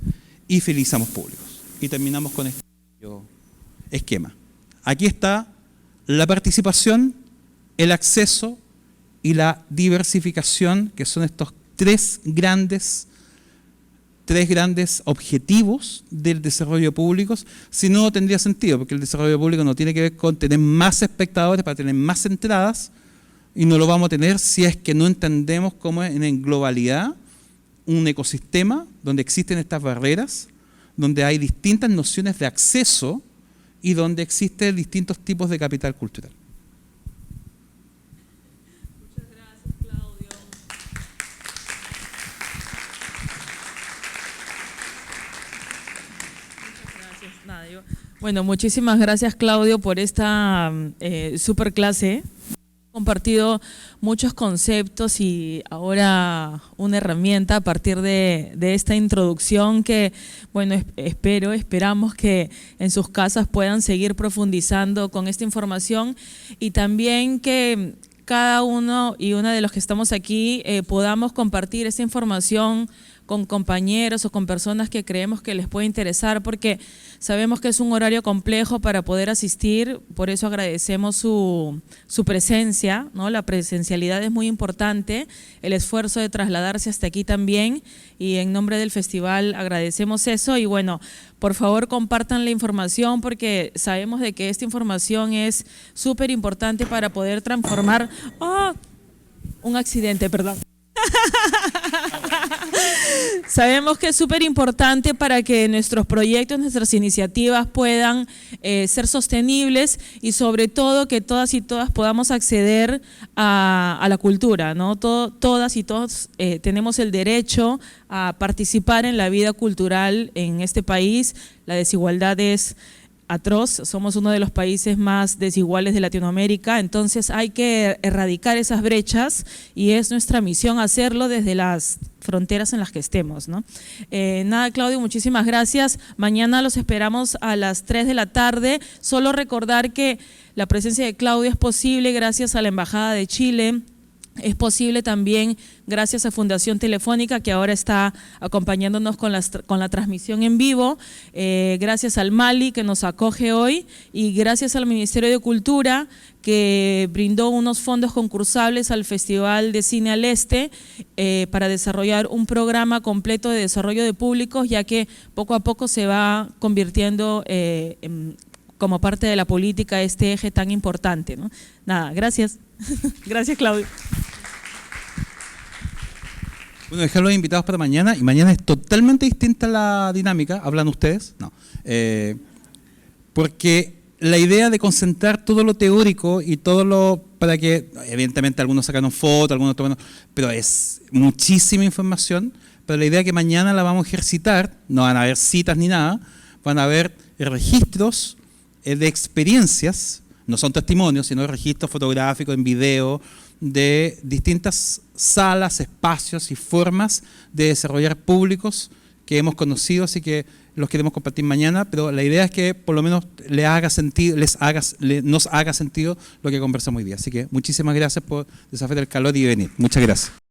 y fidelizamos públicos. Y terminamos con este esquema. Aquí está la participación, el acceso y la diversificación, que son estos tres grandes objetivos del desarrollo público. Si no, tendría sentido, porque el desarrollo público no tiene que ver con tener más espectadores para tener más entradas, y no lo vamos a tener si es que no entendemos cómo es en globalidad un ecosistema donde existen estas barreras, donde hay distintas nociones de acceso y donde existen distintos tipos de capital cultural. Muchas gracias, Claudio. Muchas gracias, Nadio. Bueno, muchísimas gracias, Claudio, por esta super clase. Compartido muchos conceptos y ahora una herramienta a partir de esta introducción que, bueno, esperamos que en sus casas puedan seguir profundizando con esta información y también que cada uno y una de los que estamos aquí podamos compartir esta información con compañeros o con personas que creemos que les puede interesar, porque sabemos que es un horario complejo para poder asistir, por eso agradecemos su presencia, ¿no? La presencialidad es muy importante, el esfuerzo de trasladarse hasta aquí también, y en nombre del festival agradecemos eso. Y bueno, por favor compartan la información, porque sabemos de que esta información es súper importante para poder transformar… ¡Oh! Un accidente, perdón. Sabemos que es súper importante para que nuestros proyectos, nuestras iniciativas puedan ser sostenibles y sobre todo que todas y todas podamos acceder a la cultura, ¿no? Todas y todos tenemos el derecho a participar en la vida cultural en este país. La desigualdad es atroz, somos uno de los países más desiguales de Latinoamérica, entonces hay que erradicar esas brechas y es nuestra misión hacerlo desde las fronteras en las que estemos, ¿no? Nada, Claudio, muchísimas gracias. Mañana los esperamos a las 3 de la tarde. Solo recordar que la presencia de Claudio es posible gracias a la Embajada de Chile. Es posible también gracias a Fundación Telefónica, que ahora está acompañándonos con la transmisión en vivo, gracias al Mali, que nos acoge hoy, y gracias al Ministerio de Cultura, que brindó unos fondos concursables al Festival de Cine al Este para desarrollar un programa completo de desarrollo de públicos, ya que poco a poco se va convirtiendo como parte de la política este eje tan importante, ¿no? Nada, gracias. Gracias, Claudio. Bueno, dejar los invitados para mañana, y mañana es totalmente distinta la dinámica. ¿Hablan ustedes? No. Porque la idea de concentrar todo lo teórico y todo lo… para que, evidentemente, algunos sacaron fotos, algunos tomaron… pero es muchísima información, pero la idea es que mañana la vamos a ejercitar, no van a haber citas ni nada, van a haber registros de experiencias, no son testimonios, sino registros fotográficos en video de distintas salas, espacios y formas de desarrollar públicos que hemos conocido, así que los queremos compartir mañana, pero la idea es que por lo menos nos haga sentido lo que conversamos hoy día. Así que muchísimas gracias por desafiar el calor y venir. Muchas gracias.